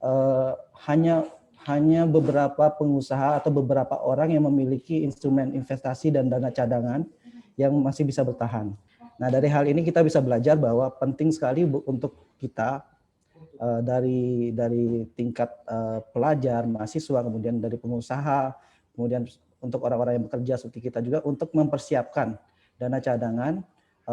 uh, hanya beberapa pengusaha atau beberapa orang yang memiliki instrumen investasi dan dana cadangan yang masih bisa bertahan. Nah, dari hal ini kita bisa belajar bahwa penting sekali untuk kita dari tingkat pelajar, mahasiswa, kemudian dari pengusaha, kemudian untuk orang-orang yang bekerja seperti kita juga untuk mempersiapkan dana cadangan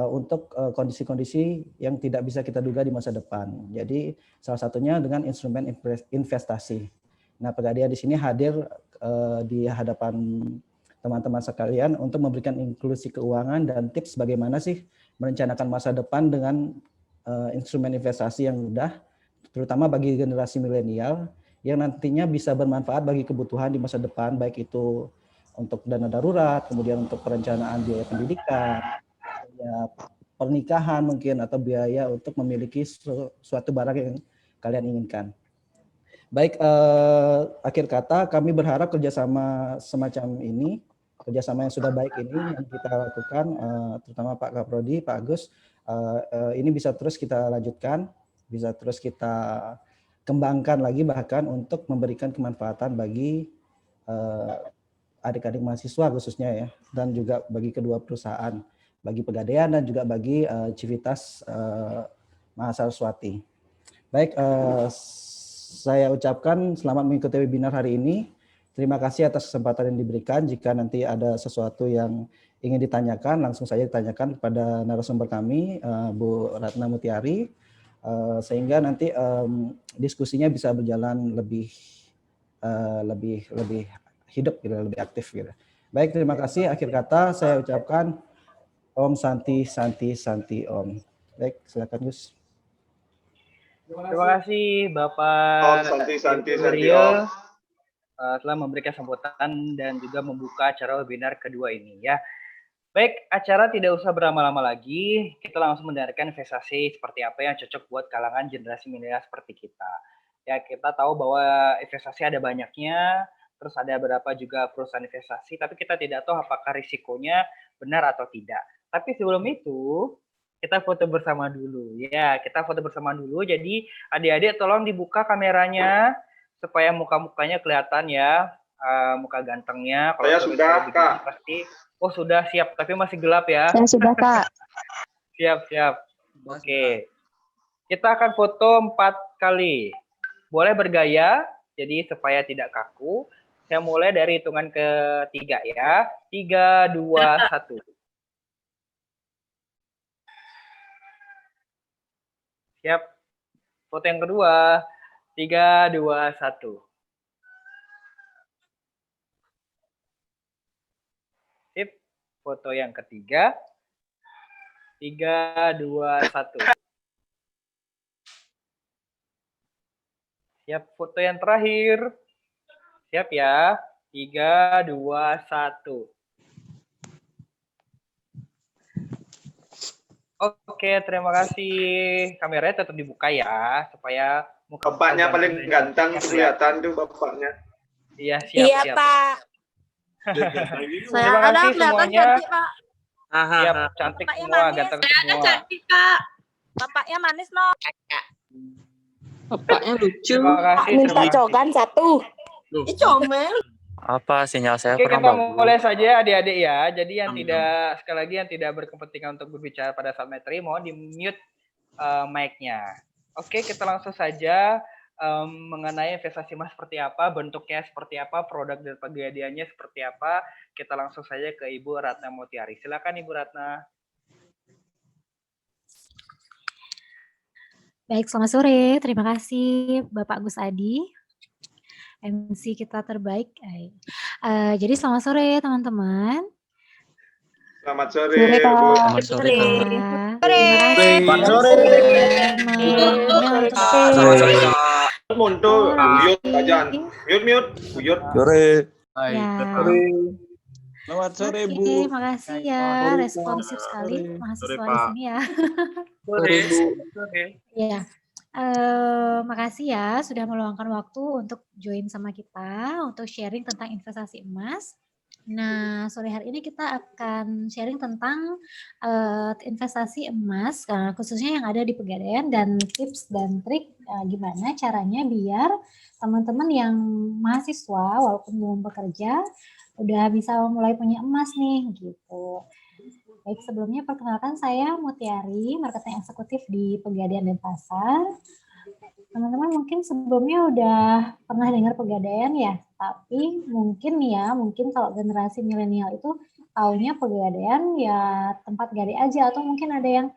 untuk kondisi-kondisi yang tidak bisa kita duga di masa depan. Jadi salah satunya dengan instrumen investasi. Nah, Pegadaian di sini hadir di hadapan teman-teman sekalian untuk memberikan inklusi keuangan dan tips bagaimana sih merencanakan masa depan dengan instrumen investasi yang mudah, terutama bagi generasi milenial yang nantinya bisa bermanfaat bagi kebutuhan di masa depan, baik itu untuk dana darurat, kemudian untuk perencanaan biaya pendidikan, biaya pernikahan mungkin, atau biaya untuk memiliki suatu barang yang kalian inginkan. Baik, akhir kata kami berharap kerjasama semacam ini, kerjasama yang sudah baik ini yang kita lakukan, terutama Pak Kaprodi, Pak Agus, ini bisa terus kita lanjutkan, bisa terus kita kembangkan lagi bahkan untuk memberikan kemanfaatan bagi adik-adik mahasiswa khususnya ya, dan juga bagi kedua perusahaan, bagi Pegadaian dan juga bagi Civitas Mahasiswati. Baik, saya ucapkan selamat mengikuti webinar hari ini. Terima kasih atas kesempatan yang diberikan. Jika nanti ada sesuatu yang ingin ditanyakan, langsung saja ditanyakan kepada narasumber kami, Bu Ratna Mutiari, sehingga nanti diskusinya bisa berjalan lebih hidup, gitu, lebih aktif. Gitu. Baik, terima kasih. Akhir kata saya ucapkan Om Santi Santi Santi Om. Baik, silakan Gus. Terima kasih Bapak Om Santi Santi Santi Om telah memberikan sambutan dan juga membuka acara webinar kedua ini ya. Baik, acara tidak usah berlama-lama lagi, kita langsung mendengarkan investasi seperti apa yang cocok buat kalangan generasi milenial seperti kita. Ya, kita tahu bahwa investasi ada banyaknya, terus ada beberapa juga perusahaan investasi, tapi kita tidak tahu apakah risikonya benar atau tidak. Tapi sebelum itu, kita foto bersama dulu. Ya, kita foto bersama dulu, jadi adik-adik tolong dibuka kameranya, supaya muka-mukanya kelihatan ya, muka gantengnya. Kalau saya sudah, Kak. Pasti, oh sudah siap, tapi masih gelap ya. Saya sudah, Kak. Siap. Oke. Kita akan foto 4 kali. Boleh bergaya, jadi supaya tidak kaku. Saya mulai dari hitungan ketiga ya. 3, 2, 1. Siap. Foto yang kedua. 3, 2, 1. Sip. Foto yang ketiga. 3, 2, 1. Siap. Foto yang terakhir. Siap ya. 3, 2, 1. Oke, terima kasih. Kameranya tetap dibuka ya, supaya muka bapaknya paling ganteng kelihatan tuh bapaknya. Iya, siap. Iya, Pak. Terima kasih semuanya. Cantik, Pak. Siap, cantik Bapaknya semua, manis. ganteng semua. Cantik, Pak. Bapaknya manis, no. Bapaknya lucu. Terima kasih. Minta cogan 1. Ih, comel. Apa sinyal saya Oke, kurang kita bagus? mulai saja adik-adik ya. Jadi yang tidak, sekali lagi yang tidak berkepentingan untuk berbicara pada saat materi, mohon di-mute mic-nya. Oke, kita langsung saja mengenai investasi emas seperti apa, bentuknya seperti apa, produk dan pegadaiannya seperti apa. Kita langsung saja ke Ibu Ratna Mutiari. Silakan Ibu Ratna. Baik, selamat sore. Terima kasih Bapak Gus Adi, MC kita terbaik. Jadi selamat sore teman-teman. Selamat sore, Bu. Selamat sore. Terima kasih. Selamat sore. Muntul, buyut aja. Mute. Buyut. Sore. Ya. Selamat sore, Bu. Oke, makasih ya, responsif sekali mahasiswa di sini ya. Sore, Bu. Ya. Makasih ya sudah meluangkan waktu untuk join sama kita untuk sharing tentang investasi emas. Nah, sore hari ini kita akan sharing tentang investasi emas, khususnya yang ada di Pegadaian, dan tips dan trik gimana caranya biar teman-teman yang mahasiswa walaupun belum bekerja udah bisa mulai punya emas nih gitu. Baik, sebelumnya perkenalkan saya Mutiari, marketing eksekutif di Pegadaian Denpasar. Teman-teman mungkin sebelumnya udah pernah dengar Pegadaian ya, tapi mungkin kalau generasi milenial itu taunya Pegadaian ya tempat gade aja, atau mungkin ada yang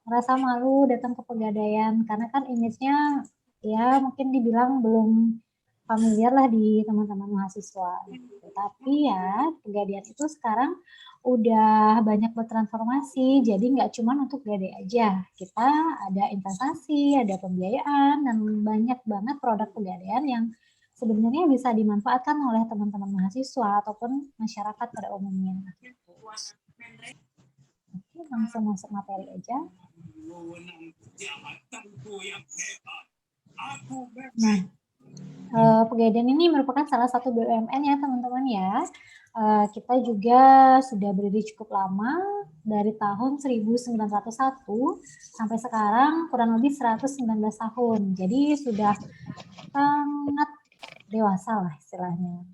merasa malu datang ke Pegadaian karena kan image-nya ya mungkin dibilang belum familiar lah di teman-teman mahasiswa. Tapi ya Pegadaian itu sekarang udah banyak bertransformasi, jadi nggak cuma untuk gade aja. Kita ada investasi, ada pembiayaan, dan banyak banget produk Pegadaian yang sebenarnya bisa dimanfaatkan oleh teman-teman mahasiswa ataupun masyarakat pada umumnya. Oke, langsung masuk materi aja. Nah, Pegadaian ini merupakan salah satu BUMN ya teman-teman ya. Kita juga sudah berdiri cukup lama, dari tahun 1901 sampai sekarang kurang lebih 119 tahun. Jadi sudah sangat dewasa lah istilahnya.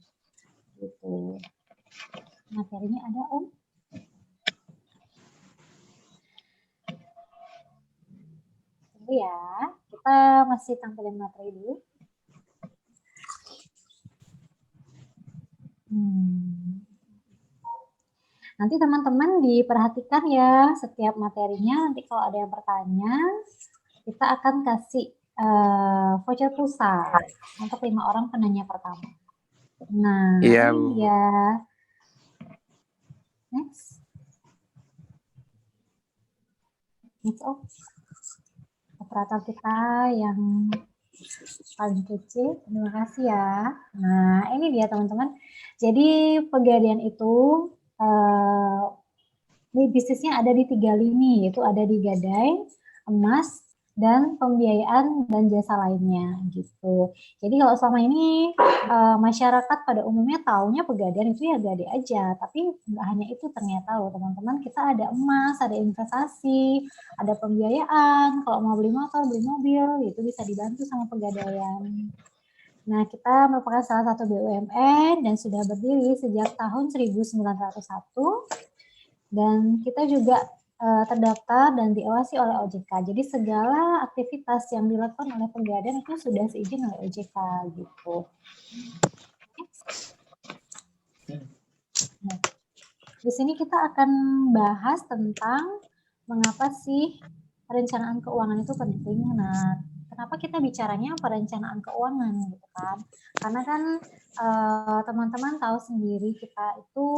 Gitu. Materinya ada Om? Tunggu ya, kita masih tampilin materi dulu. Nanti teman-teman diperhatikan ya setiap materinya. Nanti kalau ada yang bertanya, kita akan kasih voucher pulsa untuk 5 orang penanya pertama. Nah, Iya, ini Bu. dia. Next. Operator kita yang paling kece, terima kasih ya. Nah, ini dia teman-teman. Jadi Pegadaian itu bisnisnya ada di 3 lini, yaitu ada di gadai, emas, dan pembiayaan dan jasa lainnya gitu. Jadi kalau selama ini masyarakat pada umumnya taunya Pegadaian itu ya gade aja, tapi nggak hanya itu ternyata loh teman-teman, kita ada emas, ada investasi, ada pembiayaan, kalau mau beli motor, beli mobil, itu bisa dibantu sama Pegadaian. Nah, kita merupakan salah satu BUMN dan sudah berdiri sejak tahun 1901, dan kita juga terdaftar dan diawasi oleh OJK. Jadi segala aktivitas yang dilakukan oleh Pegadaian itu sudah seizin oleh OJK gitu. Nah, di sini kita akan bahas tentang mengapa sih perencanaan keuangan itu penting. Nah, kenapa kita bicaranya perencanaan keuangan gitu kan? Karena kan teman-teman tahu sendiri kita itu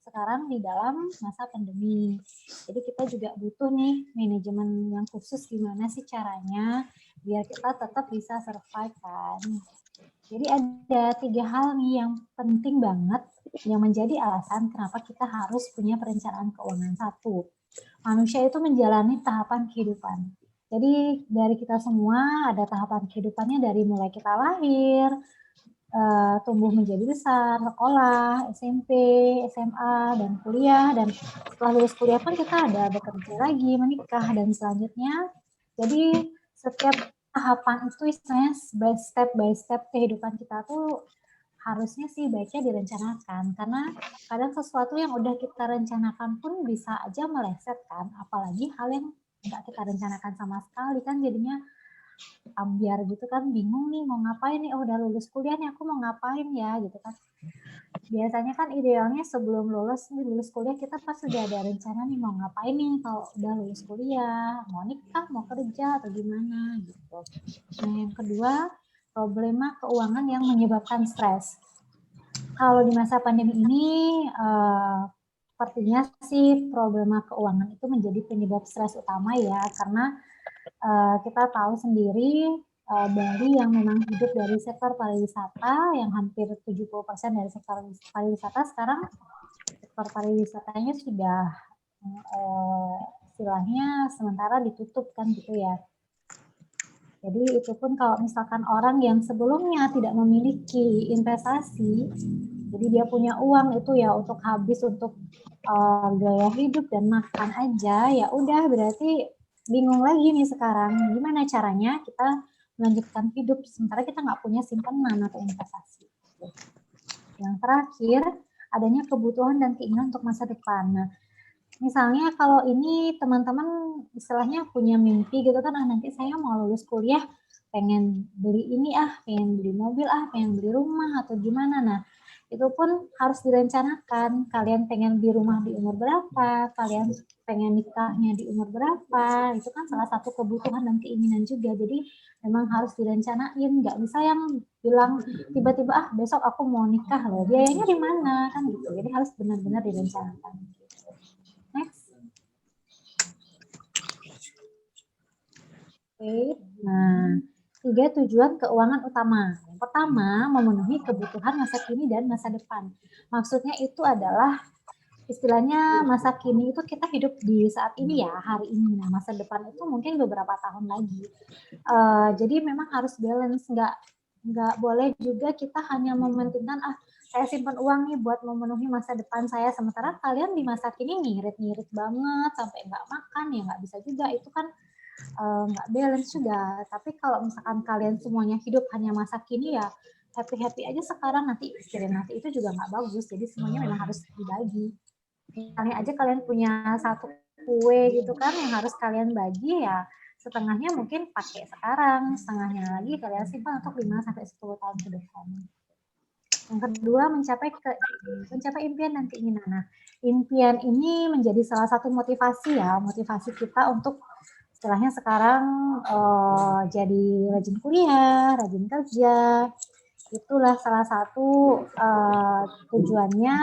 sekarang di dalam masa pandemi. Jadi kita juga butuh nih manajemen yang khusus gimana sih caranya biar kita tetap bisa survive kan. Jadi ada 3 hal nih yang penting banget yang menjadi alasan kenapa kita harus punya perencanaan keuangan. 1, manusia itu menjalani tahapan kehidupan. Jadi dari kita semua ada tahapan kehidupannya dari mulai kita lahir, tumbuh menjadi besar, sekolah, SMP, SMA, dan kuliah. Dan setelah lulus kuliah pun kita ada bekerja lagi, menikah, dan selanjutnya. Jadi setiap tahapan itu istilahnya by step kehidupan kita tuh harusnya sih baiknya direncanakan. Karena kadang sesuatu yang udah kita rencanakan pun bisa aja meleset kan, apalagi hal yang nggak kita rencanakan sama sekali kan jadinya ambiar gitu kan, bingung nih mau ngapain nih, udah lulus kuliah nih aku mau ngapain ya gitu kan. Biasanya kan idealnya sebelum lulus kuliah kita pas sudah ada rencana nih mau ngapain nih kalau udah lulus kuliah, mau nikah, mau kerja atau gimana gitu. Nah yang kedua, problema keuangan yang menyebabkan stres. Kalau di masa pandemi ini sepertinya sih problema keuangan itu menjadi penyebab stres utama ya, karena kita tahu sendiri Bali yang memang hidup dari sektor pariwisata yang hampir 70% dari sektor pariwisata, sekarang sektor pariwisatanya sudah istilahnya sementara ditutup kan gitu ya. Jadi itu pun kalau misalkan orang yang sebelumnya tidak memiliki investasi, Jadi dia punya uang itu ya untuk habis untuk gaya hidup dan makan aja, ya udah berarti bingung lagi nih sekarang. Gimana caranya kita melanjutkan hidup sementara kita nggak punya simpanan atau investasi. Yang terakhir, adanya kebutuhan dan keinginan untuk masa depan. Nah, misalnya kalau ini teman-teman istilahnya punya mimpi gitu kan, nanti saya mau lulus kuliah pengen beli ini pengen beli mobil pengen beli rumah atau gimana. Nah, itu pun harus direncanakan. Kalian pengen beli rumah di umur berapa, kalian pengen nikahnya di umur berapa, itu kan salah satu kebutuhan dan keinginan juga. Jadi memang harus direncanain, nggak bisa yang bilang tiba-tiba besok aku mau nikah loh, biayanya di mana kan gitu. Jadi harus benar-benar direncanakan. Next. Oke, nah 3 tujuan keuangan utama. Yang pertama, memenuhi kebutuhan masa kini dan masa depan. Maksudnya itu adalah istilahnya masa kini itu kita hidup di saat ini ya, hari ini. Nah, masa depan itu mungkin beberapa tahun lagi. Jadi memang harus balance, nggak boleh juga kita hanya mementingkan saya simpan uang nih buat memenuhi masa depan saya, sementara kalian di masa kini ngirit-ngirit banget sampai nggak makan, ya nggak bisa juga, itu kan nggak balance juga. Tapi kalau misalkan kalian semuanya hidup hanya masa kini ya happy-happy aja sekarang, nanti pikirin nanti itu juga nggak bagus. Jadi semuanya memang harus dibagi. Misalnya aja kalian punya satu kue gitu kan yang harus kalian bagi, ya setengahnya mungkin pakai sekarang, setengahnya lagi kalian simpan untuk 5-10 tahun ke depan. Yang kedua, mencapai impian dan keinginan. Nah, impian ini menjadi salah satu motivasi kita untuk istilahnya sekarang jadi rajin kuliah, rajin kerja. Itulah salah satu tujuannya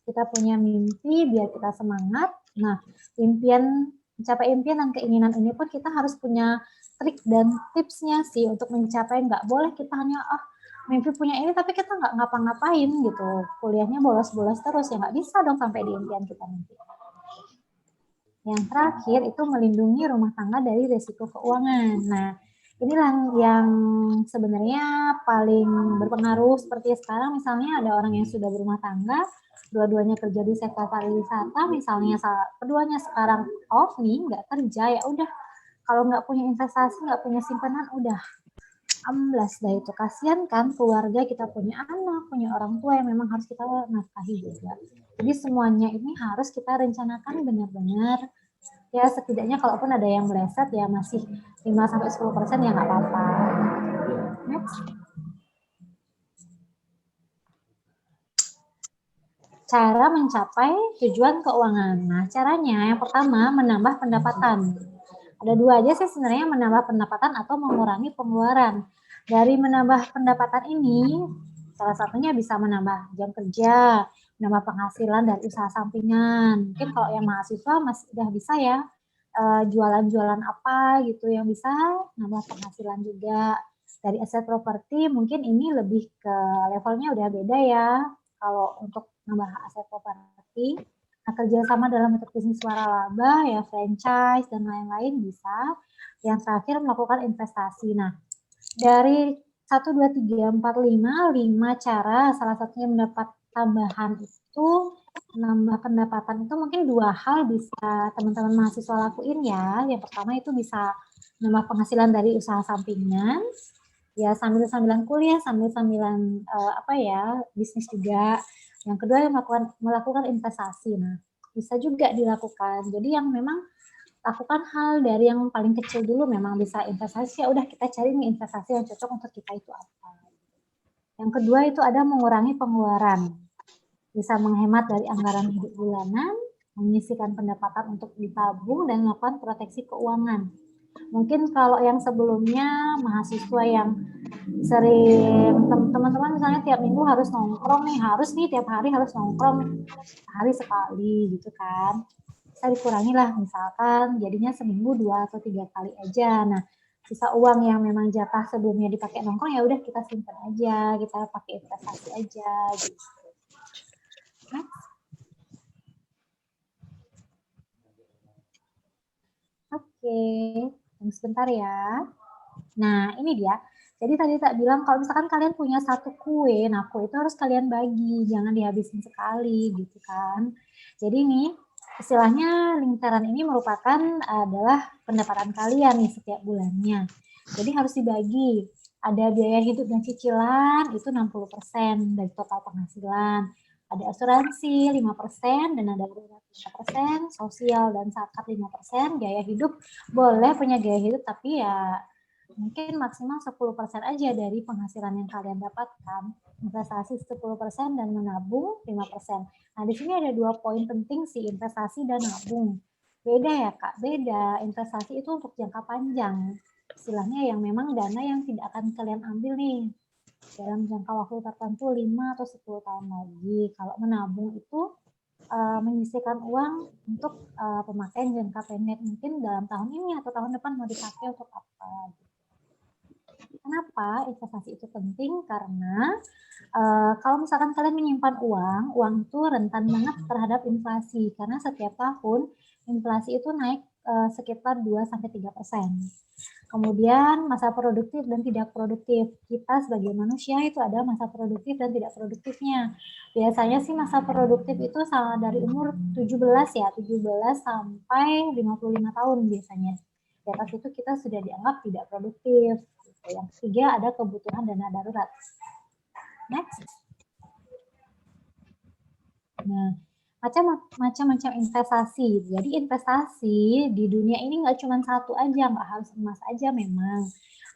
kita punya mimpi biar kita semangat. Nah, mencapai impian dan keinginan ini pun kita harus punya trik dan tipsnya sih untuk mencapai. Nggak boleh kita hanya mimpi punya ini tapi kita nggak ngapa-ngapain gitu, kuliahnya bolos-bolos terus, ya nggak bisa dong sampai di impian kita nanti. Yang terakhir itu melindungi rumah tangga dari risiko keuangan. Nah, inilah yang sebenarnya paling berpengaruh. Seperti sekarang misalnya ada orang yang sudah berumah tangga, dua-duanya kerja di sektor pariwisata, misalnya keduanya sekarang off nih, nggak kerja, ya udah kalau nggak punya investasi, nggak punya simpanan, udah amblas dah itu. Kasihan kan keluarga, kita punya anak, punya orang tua yang memang harus kita nafkahi juga. Jadi semuanya ini harus kita rencanakan benar-benar. Ya setidaknya kalaupun ada yang meleset ya masih 5-10% ya nggak apa-apa. Next. Cara mencapai tujuan keuangan. Nah, caranya yang pertama menambah pendapatan. Ada dua aja sih sebenarnya, menambah pendapatan atau mengurangi pengeluaran. Dari menambah pendapatan ini, salah satunya bisa menambah jam kerja, menambah penghasilan dari usaha sampingan. Mungkin kalau yang mahasiswa masih udah bisa ya, jualan-jualan apa gitu yang bisa nambah penghasilan juga. Dari aset properti mungkin ini lebih ke levelnya udah beda ya. Kalau untuk nambah aset properti, nah, kerjasama dalam bentuk bisnis waralaba, ya franchise dan lain-lain bisa. Yang terakhir melakukan investasi. Nah, dari 1, 2, 3, 4, 5 cara, salah satunya mendapat tambahan itu, menambah pendapatan itu mungkin 2 hal bisa teman-teman mahasiswa lakuin ya. Yang pertama itu bisa menambah penghasilan dari usaha sampingan, ya sambil-sambilan kuliah, sambil-sambilan bisnis juga. Yang kedua yang melakukan investasi. Nah, bisa juga dilakukan. Jadi yang memang lakukan hal dari yang paling kecil dulu. Memang bisa investasi, ya udah kita cari nih investasi yang cocok untuk kita itu apa. Yang kedua itu ada mengurangi pengeluaran. Bisa menghemat dari anggaran hidup bulanan, menyisihkan pendapatan untuk ditabung dan melakukan proteksi keuangan. Mungkin kalau yang sebelumnya mahasiswa yang sering teman-teman misalnya tiap minggu harus nongkrong nih, tiap hari harus nongkrong hari sekali gitu kan, bisa dikurangi lah, misalkan jadinya seminggu 2 atau 3 kali aja. Nah, sisa uang yang memang jatah sebelumnya dipakai nongkrong ya udah kita simpan aja, kita pakai investasi aja gitu. Oke, tunggu sebentar ya. Nah, ini dia. Jadi tadi tak bilang kalau misalkan kalian punya satu kue, nah kue itu harus kalian bagi, jangan dihabisin sekali gitu kan. Jadi nih istilahnya lingkaran ini merupakan adalah pendapatan kalian nih setiap bulannya. Jadi harus dibagi. Ada biaya hidup dan cicilan itu 60% dari total penghasilan. Ada asuransi 5%, dana darurat 5%, sosial dan zakat 5%, gaya hidup boleh punya gaya hidup tapi ya mungkin maksimal 10% aja dari penghasilan yang kalian dapatkan. Investasi 10% dan menabung 5%. Nah, di sini ada 2 poin penting sih, investasi dan nabung. Beda ya Kak, beda. Investasi itu untuk jangka panjang. Istilahnya yang memang dana yang tidak akan kalian ambil nih dalam jangka waktu tertentu 5 atau 10 tahun lagi. Kalau menabung itu menyisihkan uang untuk pemakaian jangka pendek, mungkin dalam tahun ini atau tahun depan mau dipakai untuk apa. Kenapa investasi itu penting? Karena kalau misalkan kalian menyimpan uang itu rentan banget terhadap inflasi. Karena setiap tahun inflasi itu naik sekitar 2-3%. Kemudian masa produktif dan tidak produktif. Kita sebagai manusia itu ada masa produktif dan tidak produktifnya. Biasanya sih masa produktif itu dari umur 17 sampai 55 tahun biasanya. Di atas itu kita sudah dianggap tidak produktif. Yang ketiga ada kebutuhan dana darurat. Next. Nah, macam-macam investasi. Jadi investasi di dunia ini nggak cuma satu aja, nggak harus emas aja memang.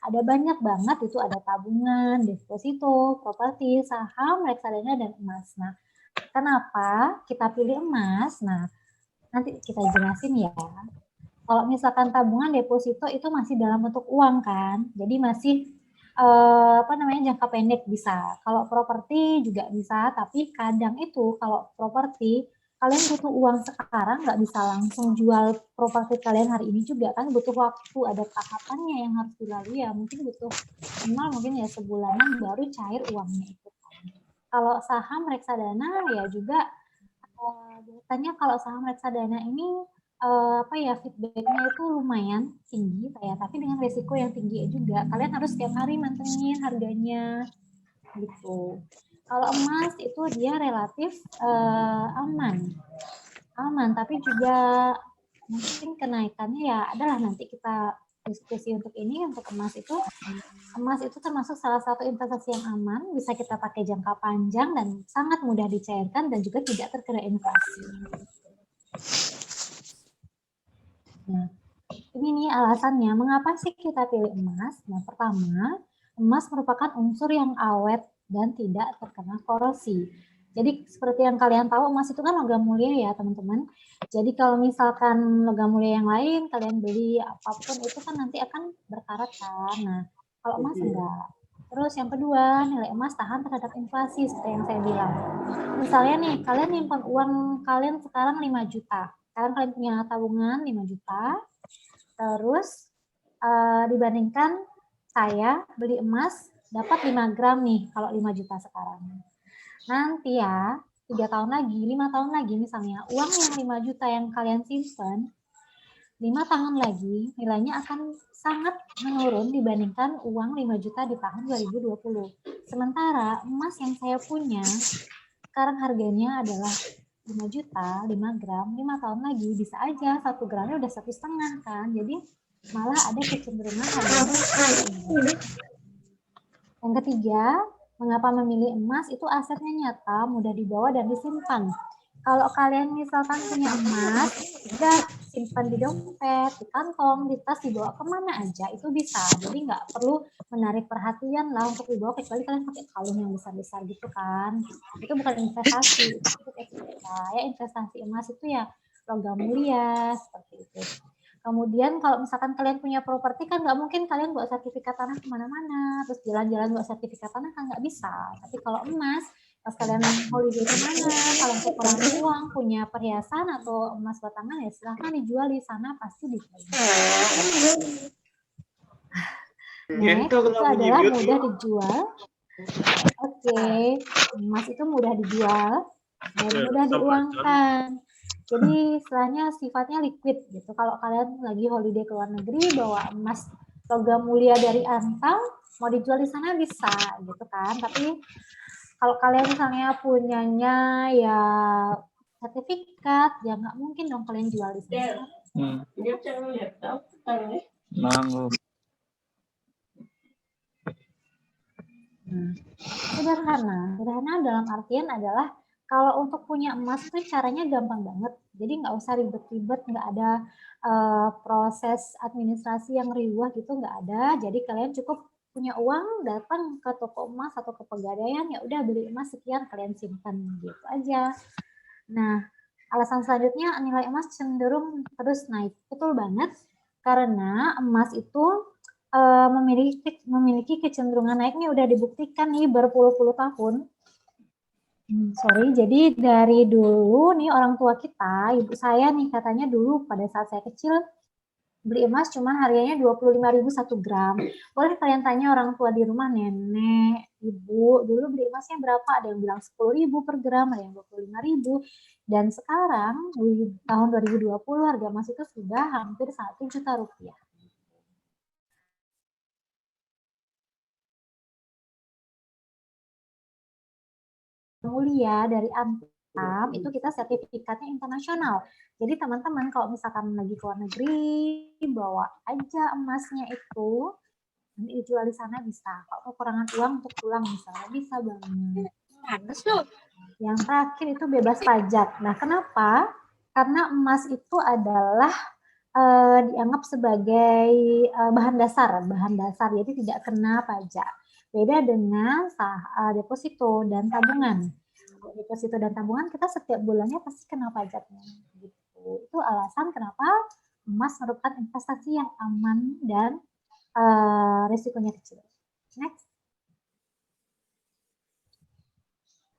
Ada banyak banget, itu ada tabungan, deposito, properti, saham, reksadana, dan emas. Nah, kenapa kita pilih emas? Nah, nanti kita jelasin ya. Kalau misalkan tabungan deposito itu masih dalam bentuk uang kan, jadi masih jangka pendek bisa. Kalau properti juga bisa, tapi kadang itu kalau properti kalian butuh uang sekarang, nggak bisa langsung jual properti kalian hari ini juga kan, butuh waktu, ada tahapannya yang harus dilalui ya, mungkin butuh mungkin ya sebulanan baru cair uangnya itu. Kalau saham reksadana ya juga biasanya kalau saham reksadana ini feedbacknya itu lumayan tinggi ya, tapi dengan resiko yang tinggi juga. Kalian harus setiap hari mantengin harganya gitu. Kalau emas itu dia relatif aman, tapi juga mungkin kenaikannya ya adalah nanti kita diskusi untuk ini. Untuk emas itu termasuk salah satu investasi yang aman, bisa kita pakai jangka panjang dan sangat mudah dicairkan dan juga tidak terkena inflasi. Nah, ini nih alasannya mengapa sih kita pilih emas. Nah, pertama, emas merupakan unsur yang awet dan tidak terkena korosi. Jadi seperti yang kalian tahu, emas itu kan logam mulia ya teman-teman. Jadi kalau misalkan logam mulia yang lain kalian beli apapun itu kan nanti akan berkarat kan. Nah, kalau emas enggak. Terus yang kedua, nilai emas tahan terhadap inflasi seperti yang saya bilang. Misalnya nih, kalian nyimpan uang kalian sekarang 5 juta. Sekarang kalian punya tabungan 5 juta. Terus dibandingkan saya beli emas dapat 5 gram nih kalau 5 juta sekarang. Nanti ya 3 tahun lagi, 5 tahun lagi misalnya, uang yang 5 juta yang kalian simpan 5 tahun lagi nilainya akan sangat menurun dibandingkan uang 5 juta di tahun 2020. Sementara emas yang saya punya sekarang harganya adalah 5 juta, 5 gram, 5 tahun lagi bisa aja 1 gramnya udah 1,5 kan. Jadi malah ada kecenderungan harganya. Yang ketiga, mengapa memilih emas? Itu asetnya nyata, mudah dibawa dan disimpan. Kalau kalian misalkan punya emas, udah simpan di dompet, di kantong, di tas, dibawa kemana aja, itu bisa. Jadi nggak perlu menarik perhatian lah untuk dibawa, kecuali kalian pakai kalung yang besar-besar gitu kan. Itu bukan investasi, itu ya investasi emas itu ya logam mulia, seperti itu. Kemudian kalau misalkan kalian punya properti kan nggak mungkin kalian bawa sertifikat tanah kemana-mana, terus jalan-jalan bawa sertifikat tanah kan nggak bisa. Tapi kalau emas, pas kalian holiday kemana, kalau kekurangan uang, punya perhiasan atau emas batangan ya silahkan dijual di sana, pasti diterima. Next, itu adalah mudah dijual. Oke, emas itu mudah dijual dan mudah diuangkan. Jadi istilahnya sifatnya liquid gitu. Kalau kalian lagi holiday ke luar negeri bawa emas logam mulia dari Antam, mau dijual di sana bisa gitu kan. Tapi kalau kalian misalnya punyanya ya sertifikat, ya nggak mungkin dong kalian jual di sana. Mango. Sederhana dalam artian adalah kalau untuk punya emas tuh caranya gampang banget. Jadi nggak usah ribet-ribet, nggak ada proses administrasi yang riuh gitu, nggak ada. Jadi kalian cukup punya uang, datang ke toko emas atau ke pegadaian, ya udah beli emas sekian, kalian simpan gitu aja. Nah, alasan selanjutnya nilai emas cenderung terus naik. Betul banget, karena emas itu memiliki kecenderungan naiknya udah dibuktikan nih berpuluh-puluh tahun. Jadi dari dulu nih orang tua kita, ibu saya nih katanya dulu pada saat saya kecil beli emas cuma harganya 25.000 1 gram. Boleh kalian tanya orang tua di rumah, nenek, ibu, dulu beli emasnya berapa? Ada yang bilang 10.000 per gram, ada yang 25.000. Dan sekarang di tahun 2020 harga emas itu sudah hampir 1 juta rupiah. Mulia dari Antam itu kita sertifikatnya internasional. Jadi teman-teman kalau misalkan lagi ke luar negeri, bawa aja emasnya itu, nanti dijual di sana bisa. Kalau kekurangan uang untuk pulang misalnya bisa banget. Yang terakhir itu bebas pajak. Nah, kenapa? Karena emas itu adalah dianggap sebagai bahan dasar, jadi tidak kena pajak. Beda dengan deposito dan tabungan. Deposito dan tabungan kita setiap bulannya pasti kena pajaknya. Gitu. Itu alasan kenapa emas merupakan investasi yang aman dan risikonya kecil. Next.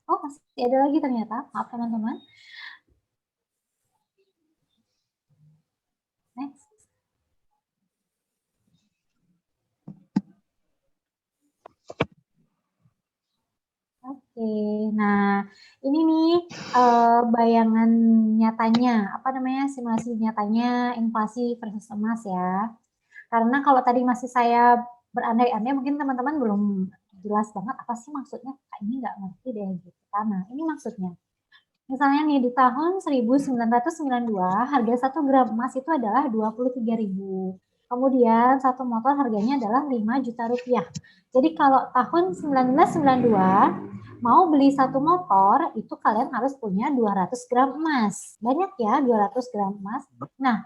Oh, masih ada lagi ternyata. Maaf teman-teman. Next. Oke, nah ini nih bayangan nyatanya, simulasi nyatanya inflasi versus emas ya. Karena kalau tadi masih saya berandai-andai, mungkin teman-teman belum jelas banget apa sih maksudnya, ini nggak ngerti deh gitu. Nah ini maksudnya. Misalnya nih di tahun 1992 harga 1 gram emas itu adalah 23.000. Kemudian satu motor harganya adalah 5 juta rupiah. Jadi kalau tahun 1992 mau beli satu motor itu kalian harus punya 200 gram emas. Banyak ya 200 gram emas. Nah,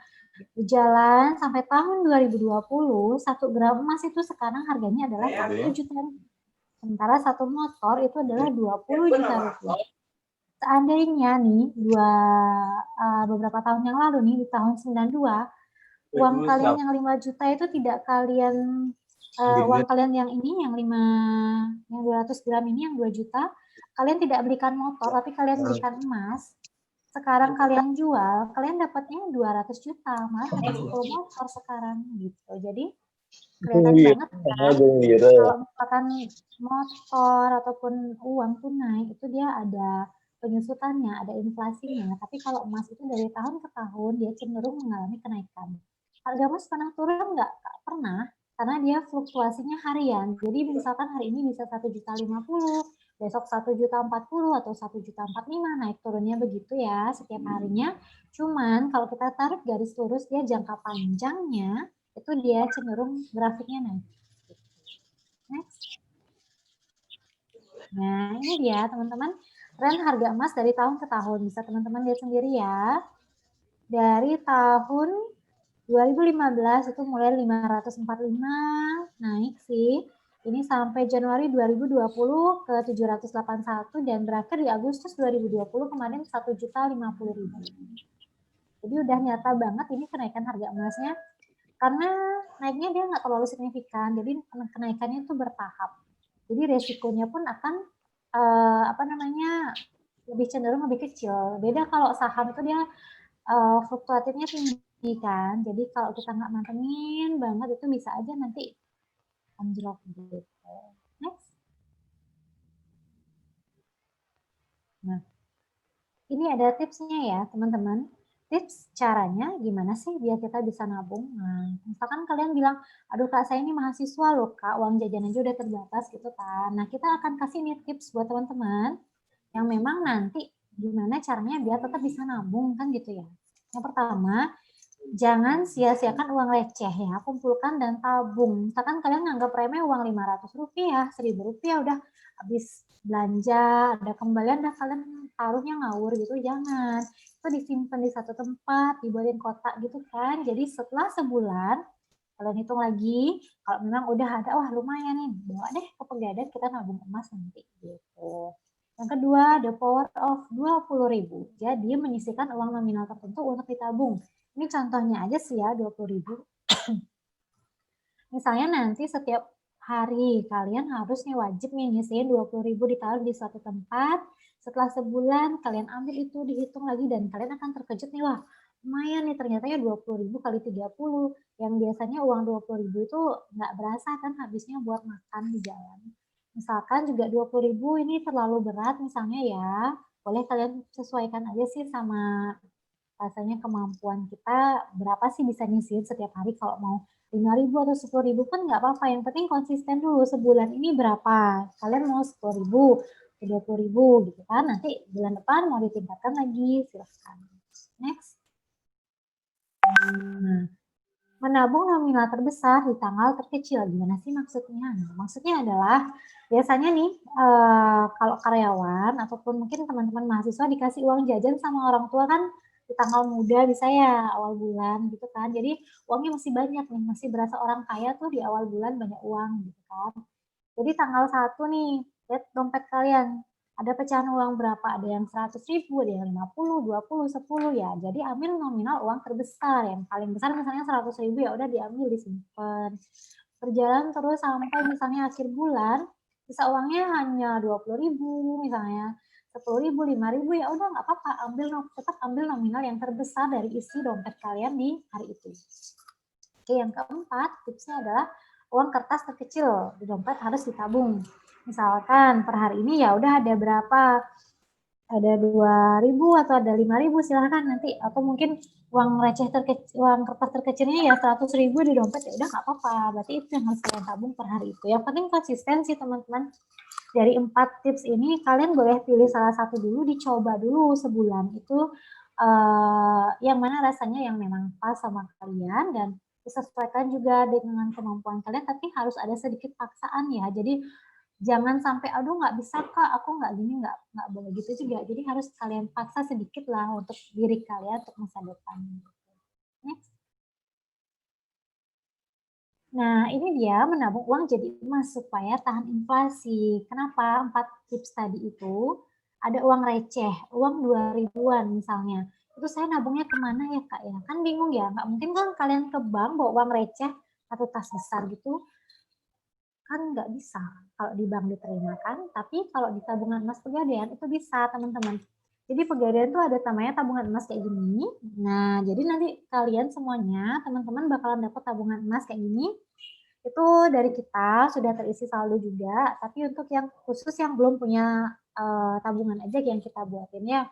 berjalan sampai tahun 2020 1 gram emas itu sekarang harganya adalah 1 juta rupiah. Sementara satu motor itu adalah 20 juta rupiah. Seandainya nih beberapa tahun yang lalu nih di tahun 92 uang kalian yang 5 juta itu tidak kalian uang kalian yang ini yang 200 gram ini yang 2 juta kalian tidak belikan motor tapi kalian belikan emas. Sekarang kalian jual, kalian dapatnya 200 juta, malah ada 10 motor sekarang gitu. Jadi kelihatan banget kan kalau misalkan motor ataupun uang tunai itu dia ada penyusutannya, ada inflasinya. Tapi kalau emas itu dari tahun ke tahun dia cenderung mengalami kenaikan. Harga emas pernah turun nggak? Pernah, karena dia fluktuasinya harian. Jadi misalkan hari ini bisa 1.050.000, besok 1.040.000 atau 1.045.000, naik turunnya begitu ya setiap harinya. Cuman kalau kita tarik garis lurus dia jangka panjangnya itu dia cenderung grafiknya naik. Next. Nah ini dia teman-teman. Tren harga emas dari tahun ke tahun. Bisa teman-teman lihat sendiri ya. Dari tahun 2015 itu mulai 545 naik sih. Ini sampai Januari 2020 ke 781 dan berakhir di Agustus 2020 kemarin 1.050.000. Jadi udah nyata banget ini kenaikan harga emasnya. Karena naiknya dia nggak terlalu signifikan. Jadi kenaikannya itu bertahap. Jadi resikonya pun akan lebih cenderung lebih kecil. Beda kalau saham itu dia fluktuatifnya tinggi kan. Jadi kalau kita nggak mantengin banget itu bisa aja nanti anjlok gitu. Next. Nah, ini ada tipsnya ya teman-teman. tips caranya gimana sih biar kita bisa nabung. Nah, misalkan kalian bilang, aduh Kak, saya ini mahasiswa loh Kak, uang jajan aja udah terbatas gitu kan. Nah, kita akan kasih nih tips buat teman-teman yang memang nanti gimana caranya biar tetap bisa nabung kan gitu ya. Yang pertama, jangan sia-siakan uang receh ya, kumpulkan dan tabung. Misalkan kalian nganggap remeh uang Rp500, Rp1.000 udah habis belanja, ada kembalian, dah kalian taruhnya ngawur gitu, jangan. Itu disimpan di satu tempat, dibuatin kotak gitu kan. Jadi setelah sebulan, kalian hitung lagi, kalau memang udah ada, wah lumayan nih, bawa deh ke Pegadaian, kita nabung emas nanti gitu. Yang kedua, the power of 20.000. Jadi menyisihkan uang nominal tertentu untuk ditabung. Ini contohnya aja sih ya, 20.000. Misalnya nanti setiap hari kalian harus nih wajib nih nyisihin 20.000 ditaruh di suatu tempat. Setelah sebulan kalian ambil itu, dihitung lagi, dan kalian akan terkejut nih, wah lumayan nih ternyata ya 20.000 kali 30. Yang biasanya uang 20.000 itu nggak berasa kan habisnya buat makan di jalan. Misalkan juga 20.000 ini terlalu berat misalnya ya, boleh kalian sesuaikan aja sih sama rasanya kemampuan kita berapa sih bisa nyisihin setiap hari. Kalau mau 5.000 atau 10.000 kan nggak apa-apa, yang penting konsisten dulu sebulan ini berapa, kalian mau 10.000, 20.000 gitu kan, nanti bulan depan mau ditingkatkan lagi, silahkan. Next. Nah, menabung nominal terbesar di tanggal terkecil, gimana sih maksudnya? Nah, maksudnya adalah biasanya nih kalau karyawan ataupun mungkin teman-teman mahasiswa dikasih uang jajan sama orang tua kan di tanggal muda bisa ya awal bulan gitu kan. Jadi uangnya masih banyak nih, masih berasa orang kaya tuh di awal bulan banyak uang gitu kan. Jadi tanggal 1 nih, lihat dompet kalian. Ada pecahan uang berapa? Ada yang 100.000, ada yang 50, 20, 10 ya. Jadi ambil nominal uang terbesar. Yang paling besar misalnya 100.000 ya udah diambil, disimpan. Berjalan terus sampai misalnya akhir bulan, bisa uangnya hanya 20.000 misalnya. 10.000, 5.000 ya udah nggak apa-apa, tetap ambil nominal yang terbesar dari isi dompet kalian di hari itu. Oke, yang keempat tipsnya adalah uang kertas terkecil di dompet harus ditabung. Misalkan per hari ini ya udah ada berapa, ada 2.000 atau ada 5.000 silahkan nanti, atau mungkin uang receh terkecil, uang kertas terkecilnya ya 100.000 di dompet, ya udah nggak apa-apa, berarti itu yang harus kalian tabung per hari itu. Yang penting konsisten sih teman-teman. Dari 4 tips ini kalian boleh pilih salah satu dulu, dicoba dulu sebulan itu yang mana rasanya yang memang pas sama kalian dan disesuaikan juga dengan kemampuan kalian, tapi harus ada sedikit paksaan ya. Jadi jangan sampai aduh nggak bisa Kak, aku nggak gini, nggak boleh gitu juga. Jadi harus kalian paksa sedikit lah untuk diri kalian untuk masa depan. Next. Nah, ini dia menabung uang jadi emas supaya tahan inflasi. Kenapa? 4 tips tadi itu ada uang receh, uang 2.000-an misalnya. Itu saya nabungnya kemana ya Kak ya? Kan bingung ya, nggak mungkin kan kalian ke bank bawa uang receh atau tas besar gitu. Kan nggak bisa kalau di bank diterima kan, tapi kalau di tabungan emas Pegadaian itu bisa teman-teman. Jadi Pegadaian tuh ada namanya tabungan emas kayak gini. Nah, jadi nanti kalian semuanya, teman-teman bakalan dapat tabungan emas kayak gini. Itu dari kita sudah terisi saldo juga, tapi untuk yang khusus yang belum punya tabungan aja yang kita buatin ya.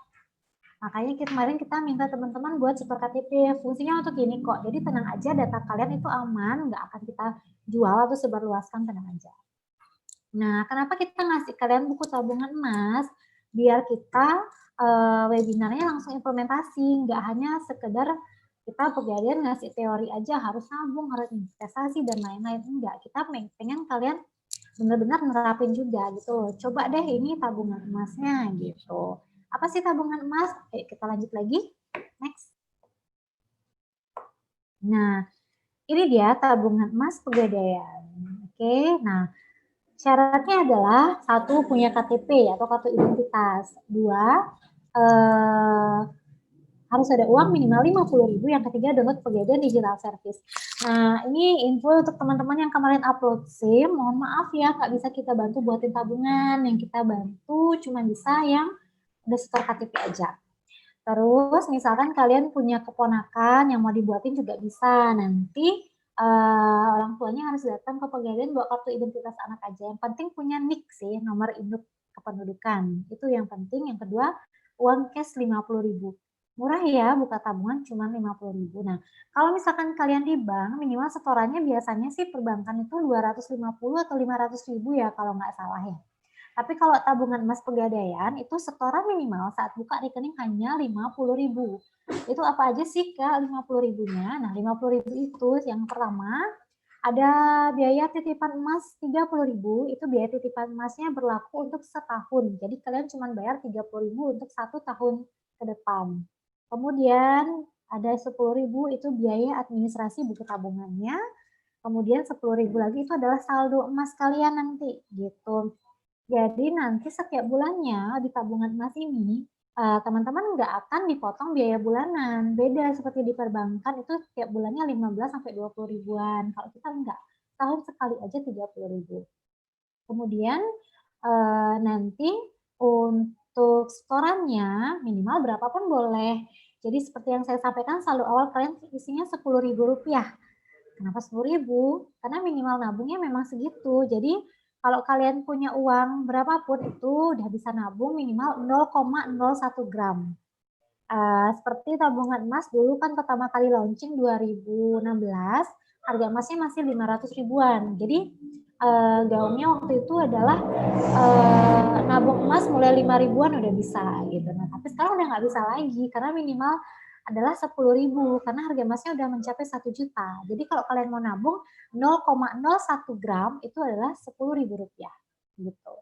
Makanya kemarin kita minta teman-teman buat super KTP, fungsinya untuk ini kok. Jadi tenang aja, data kalian itu aman, nggak akan kita jual atau sebarluaskan, tenang aja. Nah, kenapa kita ngasih kalian buku tabungan emas? Biar kita webinarnya langsung implementasi, nggak hanya sekedar kita Pegadaian ngasih teori aja, harus nabung, harus investasi, dan lain-lain. Enggak, kita pengen kalian benar-benar nerapin juga gitu. Coba deh ini tabungan emasnya gitu. Apa sih tabungan emas? Kita lanjut lagi. Next. Nah, ini dia tabungan emas Pegadaian. Oke, nah syaratnya adalah 1 punya KTP atau kartu identitas, 2 harus ada uang minimal 50.000, yang ketiga download Pegadaian Digital Service. Nah, ini info untuk teman-teman yang kemarin upload SIM, mohon maaf ya, nggak bisa kita bantu buatin tabungan, yang kita bantu cuma bisa yang udah setor KTP aja. Terus misalkan kalian punya keponakan yang mau dibuatin juga bisa, nanti orang tuanya harus datang ke Pegadaian bawa kartu identitas anak aja. Yang penting punya NIK sih, nomor induk kependudukan. Itu yang penting. Yang kedua, uang cash 50.000. Murah ya buka tabungan cuma 50.000. Nah, kalau misalkan kalian di bank minimal setorannya biasanya sih perbankan itu 250 atau 500.000 ya kalau nggak salah ya. Tapi kalau tabungan emas Pegadaian itu setoran minimal saat buka rekening hanya 50.000. Itu apa aja sih Kak 50.000-nya? Nah, 50.000 itu yang pertama ada biaya titipan emas 30.000, itu biaya titipan emasnya berlaku untuk setahun. Jadi kalian cuma bayar 30.000 untuk 1 tahun ke depan. Kemudian ada 10.000 itu biaya administrasi buku tabungannya. Kemudian 10.000 lagi itu adalah saldo emas kalian nanti gitu. Jadi nanti setiap bulannya di tabungan emas ini teman-teman nggak akan dipotong biaya bulanan. Beda seperti di perbankan itu setiap bulannya 15 sampai 20 ribuan. Kalau kita enggak, tahun sekali aja 30.000. Kemudian nanti untuk setorannya minimal berapapun boleh. Jadi seperti yang saya sampaikan saldo awal kalian isinya 10.000 rupiah. Kenapa 10.000? Karena minimal nabungnya memang segitu. Jadi kalau kalian punya uang berapapun itu udah bisa nabung minimal 0,01 gram. Seperti tabungan emas dulu kan pertama kali launching 2016, harga emasnya masih 500 ribuan. Jadi gaungnya waktu itu adalah nabung emas mulai 5 ribuan udah bisa gitu. Nah, tapi sekarang udah nggak bisa lagi karena minimal adalah 10.000 karena harga emasnya udah mencapai 1 juta. Jadi kalau kalian mau nabung 0,01 gram itu adalah 10.000 rupiah gitu.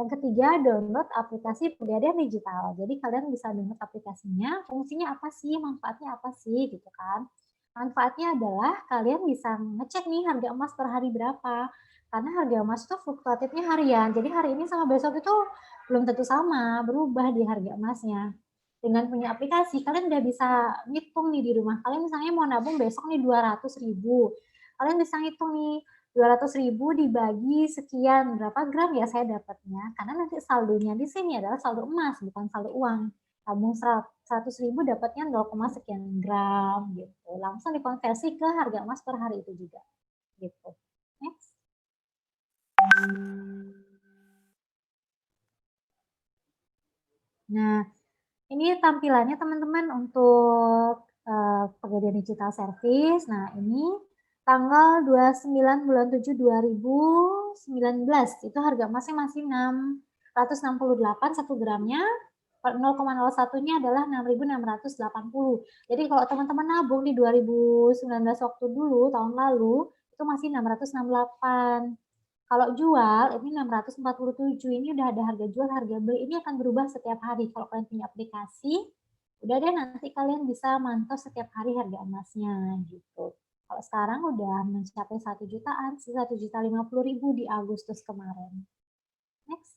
Yang ketiga, download aplikasi Pegadaian Digital. Jadi kalian bisa download aplikasinya, fungsinya apa sih, manfaatnya apa sih gitu kan. Manfaatnya adalah kalian bisa ngecek nih harga emas per hari berapa. Karena harga emas itu fluktuatifnya harian. Jadi hari ini sama besok itu belum tentu sama, berubah di harga emasnya. Dengan punya aplikasi, kalian udah bisa ngitung nih di rumah. Kalian misalnya mau nabung besok nih 200.000. Kalian bisa ngitung nih 200.000 dibagi sekian, berapa gram ya saya dapatnya. Karena nanti saldonya di sini adalah saldo emas, bukan saldo uang. Tabung 100.000 dapatnya 0, sekian gram gitu. Langsung dikonversi ke harga emas per hari itu juga. Gitu. Next. Nah, ini tampilannya teman-teman untuk Pegadaian Digital Service. Nah, ini tanggal 29 bulan 7 2019. Itu harga emasnya masih 668 1 gramnya. 0,01-nya adalah 6.680. Jadi kalau teman-teman nabung di 2019 waktu dulu, tahun lalu, itu masih 668. Kalau jual, ini 647. Ini udah ada harga jual, harga beli. Ini akan berubah setiap hari. Kalau kalian punya aplikasi, udah deh nanti kalian bisa mantau setiap hari harga emasnya gitu. Kalau sekarang udah mencapai 1 jutaan, 1.050.000 di Agustus kemarin. Next.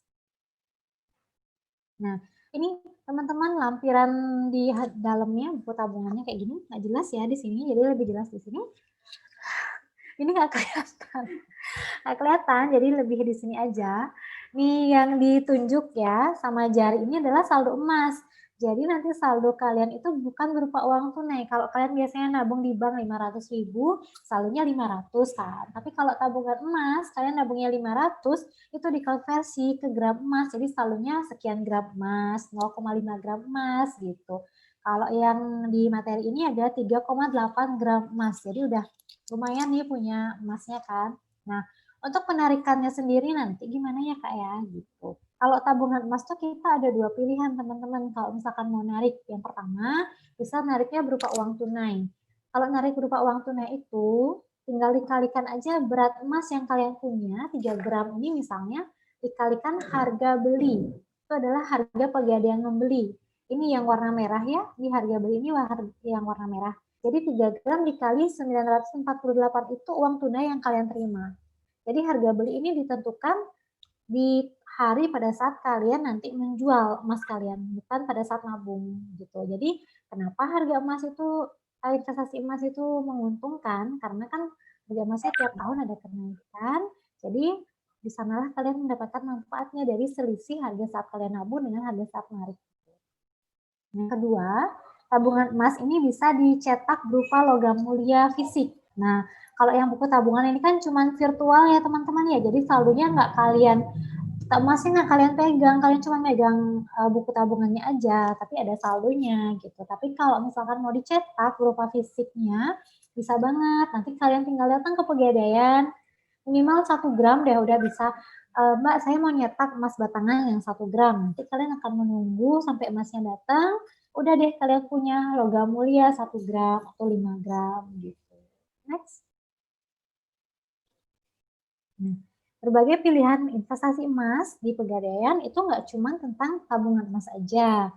Nah, ini teman-teman lampiran di dalamnya buku tabungannya kayak gini. Nggak jelas ya di sini, jadi lebih jelas di sini. Ini nggak kelihatan. Nggak kelihatan, jadi lebih di sini aja. Nih yang ditunjuk ya sama jari ini adalah saldo emas. Jadi nanti saldo kalian itu bukan berupa uang tunai. Kalau kalian biasanya nabung di bank 500.000, saldonya 500 kan. Tapi kalau tabungan emas, kalian nabungnya 500, itu dikonversi ke gram emas. Jadi saldonya sekian gram emas, 0,5 gram emas gitu. Kalau yang di materi ini ada 3,8 gram emas. Jadi udah lumayan nih punya emasnya kan. Nah, untuk penarikannya sendiri nanti gimana ya Kak ya gitu. Kalau tabungan emas tuh kita ada 2 pilihan teman-teman. Kalau misalkan mau narik, yang pertama bisa nariknya berupa uang tunai. Kalau narik berupa uang tunai itu tinggal dikalikan aja berat emas yang kalian punya, 3 gram ini misalnya, dikalikan harga beli. Itu adalah harga Pegadaian membeli. Ini yang warna merah ya, di harga beli ini yang warna merah. Jadi 3 gram dikali 948 itu uang tunai yang kalian terima. Jadi harga beli ini ditentukan di hari pada saat kalian nanti menjual emas kalian, bukan pada saat nabung gitu. Jadi kenapa harga emas itu, investasi emas itu menguntungkan? Karena kan harga emasnya tiap tahun ada kenaikan. Jadi di sanalah kalian mendapatkan manfaatnya dari selisih harga saat kalian nabung dengan harga saat menarik. Yang kedua, tabungan emas ini bisa dicetak berupa logam mulia fisik. Nah, kalau yang buku tabungan ini kan cuma virtual ya teman-teman ya, jadi saldonya nggak kalian emasnya nggak kalian pegang, kalian cuma megang buku tabungannya aja, tapi ada saldonya gitu. Tapi kalau misalkan mau dicetak berupa fisiknya, bisa banget. Nanti kalian tinggal datang ke Pegadaian, minimal 1 gram deh udah bisa. Mbak, saya mau nyetak emas batangan yang 1 gram. Nanti kalian akan menunggu sampai emasnya datang. Udah deh kalian punya logam mulia 1 gram atau 5 gram gitu. Next. Nah, berbagai pilihan investasi emas di Pegadaian itu nggak cuma tentang tabungan emas aja.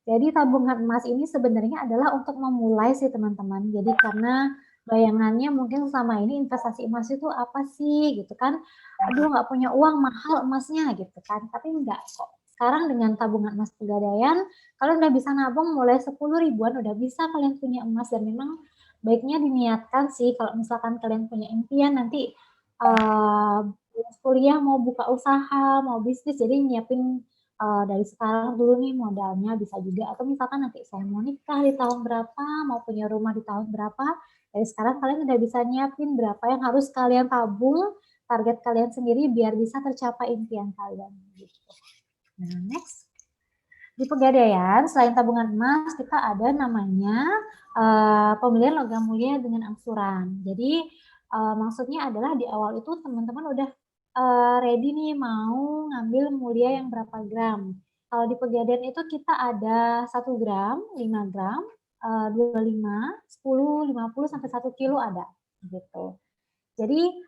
Jadi tabungan emas ini sebenarnya adalah untuk memulai sih teman-teman. Jadi karena bayangannya mungkin selama ini investasi emas itu apa sih gitu kan. Aduh nggak punya uang mahal emasnya gitu kan. Tapi enggak kok. Sekarang dengan tabungan emas Pegadaian, kalian udah bisa nabung mulai 10 ribuan udah bisa kalian punya emas. Dan memang baiknya diniatkan sih kalau misalkan kalian punya impian nanti kuliah mau buka usaha, mau bisnis, jadi nyiapin dari sekarang dulu nih modalnya bisa juga. Atau misalkan nanti saya mau nikah di tahun berapa, mau punya rumah di tahun berapa, dari sekarang kalian udah bisa nyiapin berapa yang harus kalian tabung, target kalian sendiri biar bisa tercapai impian kalian. Gitu. Nah, next. Di Pegadaian, selain tabungan emas, kita ada namanya pembelian logam mulia dengan angsuran. Jadi, maksudnya adalah di awal itu teman-teman udah ready nih mau ngambil mulia yang berapa gram. Kalau di Pegadaian itu kita ada 1 gram, 5 gram, 25, 10, 50, sampai 1 kilo ada. Gitu. Jadi,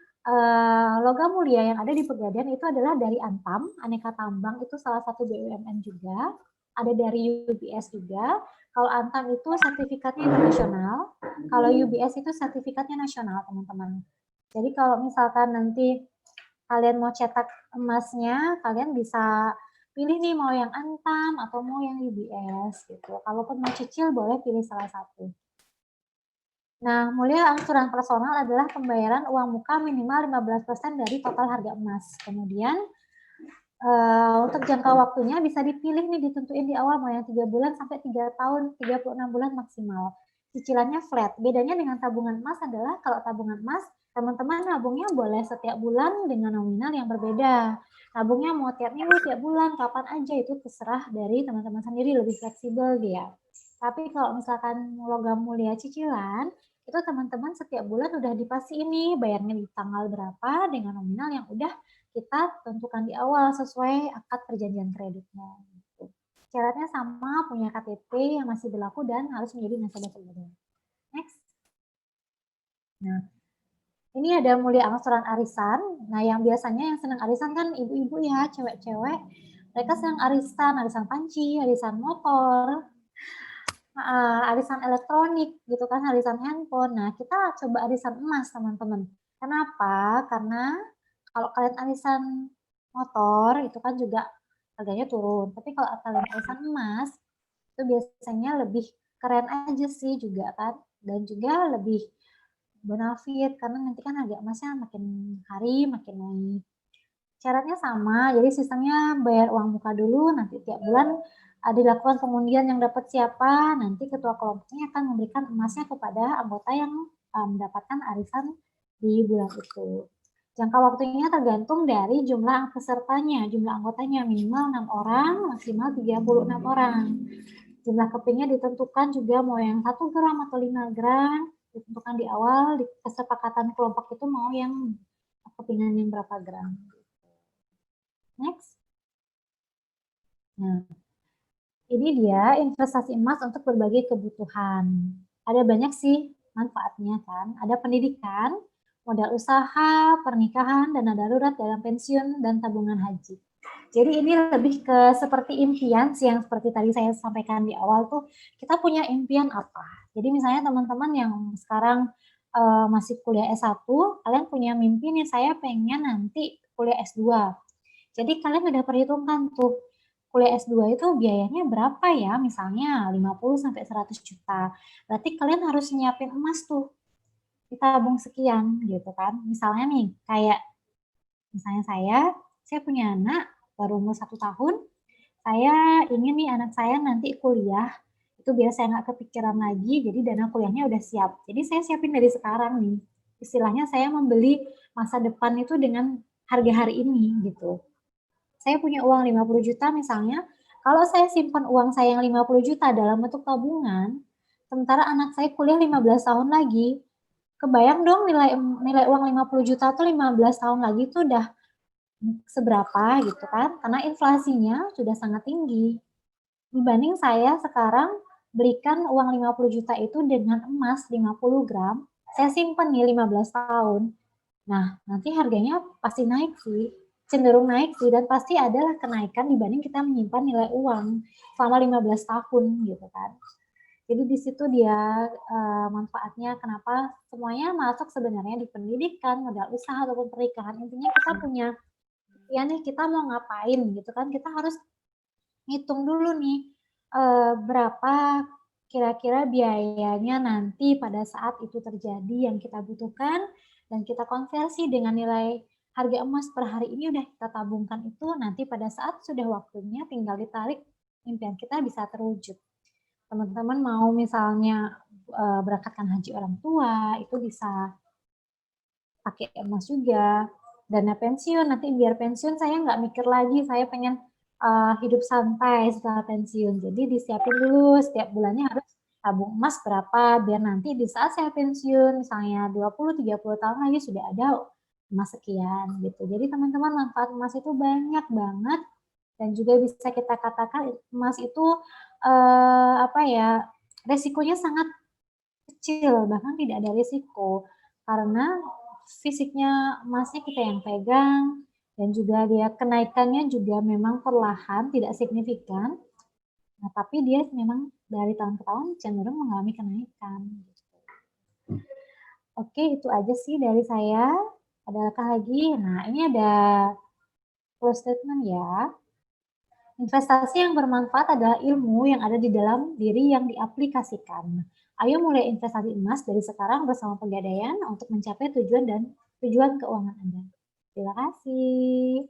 logam mulia yang ada di Pegadaian itu adalah dari Antam, Aneka Tambang, itu salah satu BUMN juga. Ada dari UBS juga. Kalau Antam itu sertifikatnya internasional, kalau UBS itu sertifikatnya nasional, teman-teman. Jadi kalau misalkan nanti kalian mau cetak emasnya, kalian bisa pilih nih mau yang Antam atau mau yang UBS gitu. Kalaupun mau cicil boleh pilih salah satu. Nah, mulia angsuran personal adalah pembayaran uang muka minimal 15% dari total harga emas. Kemudian untuk jangka waktunya bisa dipilih nih, ditentuin di awal mau yang 3 bulan sampai 3 tahun, 36 bulan maksimal. Cicilannya flat. Bedanya dengan tabungan emas adalah kalau tabungan emas, teman-teman nabungnya boleh setiap bulan dengan nominal yang berbeda. Nabungnya mau tiap minggu, tiap bulan, kapan aja itu terserah dari teman-teman sendiri, lebih fleksibel dia. Tapi kalau misalkan logam mulia cicilan, itu teman-teman setiap bulan udah dipasti ini bayarnya di tanggal berapa dengan nominal yang udah kita tentukan di awal sesuai akad perjanjian kreditnya. Gitu. Syaratnya sama, punya KTP yang masih berlaku dan harus menjadi nasabah Pegadaian. Next. Nah, ini ada mulia angsuran arisan. Nah, yang biasanya yang senang arisan kan ibu-ibu ya, cewek-cewek. Mereka senang arisan panci, arisan motor, arisan elektronik gitu kan, arisan handphone. Nah, kita coba arisan emas, teman-teman. Kenapa? Karena kalau kalian arisan motor itu kan juga harganya turun. Tapi kalau kalian arisan emas itu biasanya lebih keren aja sih juga kan. Dan juga lebih bonafit karena nanti kan harga emasnya makin hari makin naik. Syaratnya sama, jadi sistemnya bayar uang muka dulu, nanti tiap bulan dilakukan pengundian yang dapat siapa, nanti ketua kelompoknya akan memberikan emasnya kepada anggota yang mendapatkan arisan di bulan itu. Jangka waktunya tergantung dari jumlah pesertanya, jumlah anggotanya minimal 6 orang, maksimal 36 orang. Jumlah kepingnya ditentukan juga mau yang 1 gram atau 5 gram, ditentukan di awal, di kesepakatan kelompok itu mau yang kepingan yang berapa gram. Next. Nah, ini dia investasi emas untuk berbagai kebutuhan. Ada banyak sih manfaatnya kan, ada pendidikan, modal usaha, pernikahan, dana darurat dalam pensiun, dan tabungan haji. Jadi ini lebih ke seperti impian sih, yang seperti tadi saya sampaikan di awal tuh, kita punya impian apa. Jadi misalnya teman-teman yang sekarang masih kuliah S1, kalian punya mimpi nih, saya pengen nanti kuliah S2. Jadi kalian udah perhitungkan tuh, kuliah S2 itu biayanya berapa ya, misalnya 50-100 juta. Berarti kalian harus nyiapin emas tuh, ditabung sekian gitu kan. Misalnya nih, kayak misalnya saya punya anak baru umur 1 tahun, saya ingin nih anak saya nanti kuliah, itu biar saya nggak kepikiran lagi, jadi dana kuliahnya udah siap. Jadi saya siapin dari sekarang nih, istilahnya saya membeli masa depan itu dengan harga hari ini gitu. saya punya uang 50 juta misalnya, kalau saya simpan uang saya yang 50 juta dalam bentuk tabungan, sementara anak saya kuliah 15 tahun lagi, kebayang dong nilai uang 50 juta tuh 15 tahun lagi tuh udah seberapa gitu kan, karena inflasinya sudah sangat tinggi. Dibanding saya sekarang belikan uang 50 juta itu dengan emas 50 gram, saya simpan nih 15 tahun. Nah, nanti harganya pasti naik sih, cenderung naik sih, dan pasti adalah kenaikan dibanding kita menyimpan nilai uang selama 15 tahun gitu kan. Jadi di situ dia manfaatnya kenapa semuanya masuk sebenarnya di pendidikan, modal usaha ataupun pernikahan. Intinya kita punya, ya nih kita mau ngapain gitu kan, kita harus hitung dulu nih berapa kira-kira biayanya nanti pada saat itu terjadi yang kita butuhkan, dan kita konversi dengan nilai harga emas per hari ini udah kita tabungkan itu, nanti pada saat sudah waktunya tinggal ditarik, impian kita bisa terwujud. Teman-teman mau misalnya berangkatkan haji orang tua, itu bisa pakai emas juga. Dana pensiun, nanti biar pensiun saya nggak mikir lagi, saya pengen hidup santai setelah pensiun. Jadi disiapin dulu setiap bulannya harus tabung emas berapa, biar nanti di saat saya pensiun, misalnya 20-30 tahun lagi sudah ada emas sekian gitu. Jadi teman-teman manfaat emas itu banyak banget, dan juga bisa kita katakan emas itu resikonya sangat kecil, bahkan tidak ada risiko, karena fisiknya emasnya kita yang pegang, dan juga dia kenaikannya juga memang perlahan, tidak signifikan. Nah, tapi dia memang dari tahun ke tahun cenderung mengalami kenaikan. Oke, itu aja sih dari saya. Adakah lagi? Nah, ini ada close statement ya. Investasi yang bermanfaat adalah ilmu yang ada di dalam diri yang diaplikasikan. Ayo mulai investasi emas dari sekarang bersama Pegadaian untuk mencapai tujuan keuangan Anda. Terima kasih.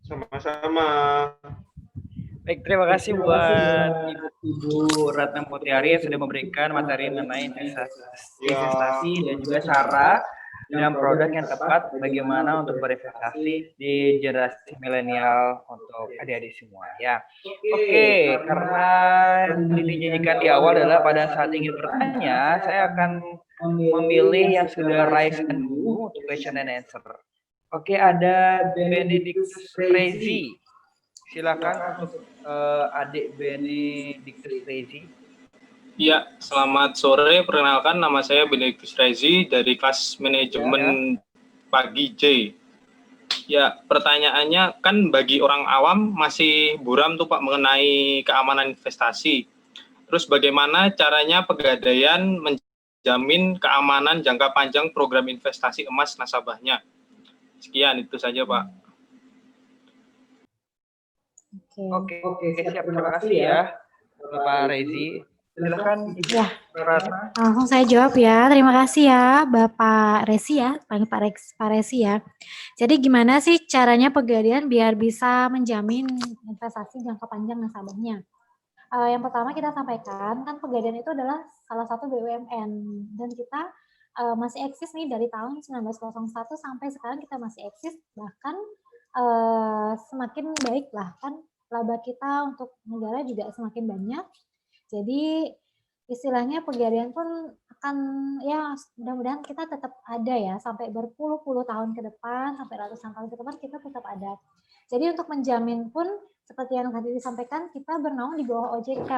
Sama-sama. Baik, terima kasih buat Ibu Ratna Mutiari yang sudah memberikan materi mengenai investasi dan juga cara dan produk yang tepat bagaimana untuk berinvestasi di generasi milenial untuk adik-adik semua ya. Oke, karena dijanjikan di awal adalah pada saat ingin bertanya, saya akan memilih yang sudah raise hand dulu untuk question and answer. Oke, ada Benedictus Rezi. Silakan untuk adik Benedictus Rezi. Ya, selamat sore. Perkenalkan, nama saya Benedictus Rezi dari kelas manajemen pagi J. Ya, pertanyaannya kan bagi orang awam masih buram tuh Pak mengenai keamanan investasi. Terus bagaimana caranya Pegadaian menjamin keamanan jangka panjang program investasi emas nasabahnya? Sekian, itu saja Pak. Oke, siap. Terima kasih ya, Bapak Rezi. Silakan Ibu Ya. Ratna. Langsung saya jawab ya. Terima kasih ya Bapak Rezi ya, panggil Pak Rezi ya. Jadi gimana sih caranya Pegadaian biar bisa menjamin investasi jangka panjang nasabahnya? Yang pertama kita sampaikan, kan Pegadaian itu adalah salah satu BUMN, dan kita masih eksis nih dari tahun 1901 sampai sekarang kita masih eksis, bahkan semakin baik lah kan, laba kita untuk negara juga semakin banyak. Jadi istilahnya Pegadaian pun akan, ya mudah-mudahan kita tetap ada ya sampai berpuluh-puluh tahun ke depan, sampai ratusan tahun ke depan kita tetap ada. Jadi untuk menjamin pun seperti yang tadi disampaikan, kita bernaung di bawah OJK.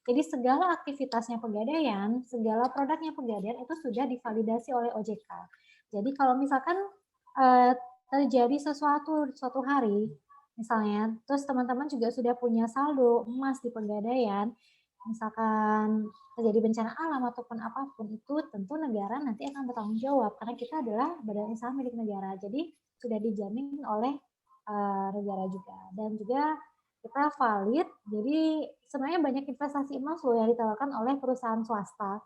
Jadi segala aktivitasnya Pegadaian, segala produknya Pegadaian itu sudah divalidasi oleh OJK. Jadi kalau misalkan terjadi suatu hari, misalnya, terus teman-teman juga sudah punya saldo emas di Pegadaian, misalkan terjadi bencana alam ataupun apapun itu, tentu negara nanti akan bertanggung jawab karena kita adalah badan usaha milik negara. Jadi sudah dijamin oleh negara juga, dan juga kita valid. Jadi sebenarnya banyak investasi emas loh yang ditawarkan oleh perusahaan swasta,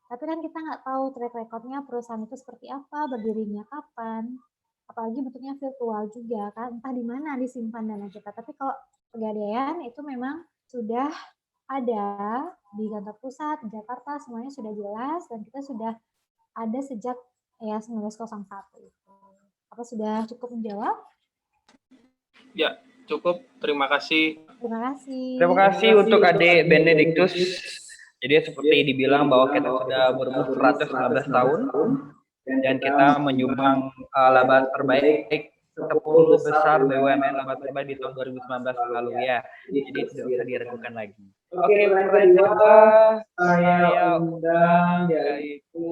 tapi kan kita nggak tahu track recordnya perusahaan itu seperti apa, berdirinya kapan, apalagi bentuknya virtual juga kan, entah di mana disimpan dana kita. Tapi kalau Pegadaian itu memang sudah ada di kantor pusat di Jakarta, semuanya sudah jelas, dan kita sudah ada sejak ya 1901 itu. Apa sudah cukup menjawab? Ya, cukup. Terima kasih. Terima kasih. Terima kasih untuk adik Benedictus. Jadi seperti dibilang bahwa kita sudah berumur 119 tahun dan kita menyumbang laba terbaik 10 besar BUMN laba terbaik di tahun 2019 lalu ya. Jadi tidak usah diragukan lagi. Oke, pertama saya undang yaitu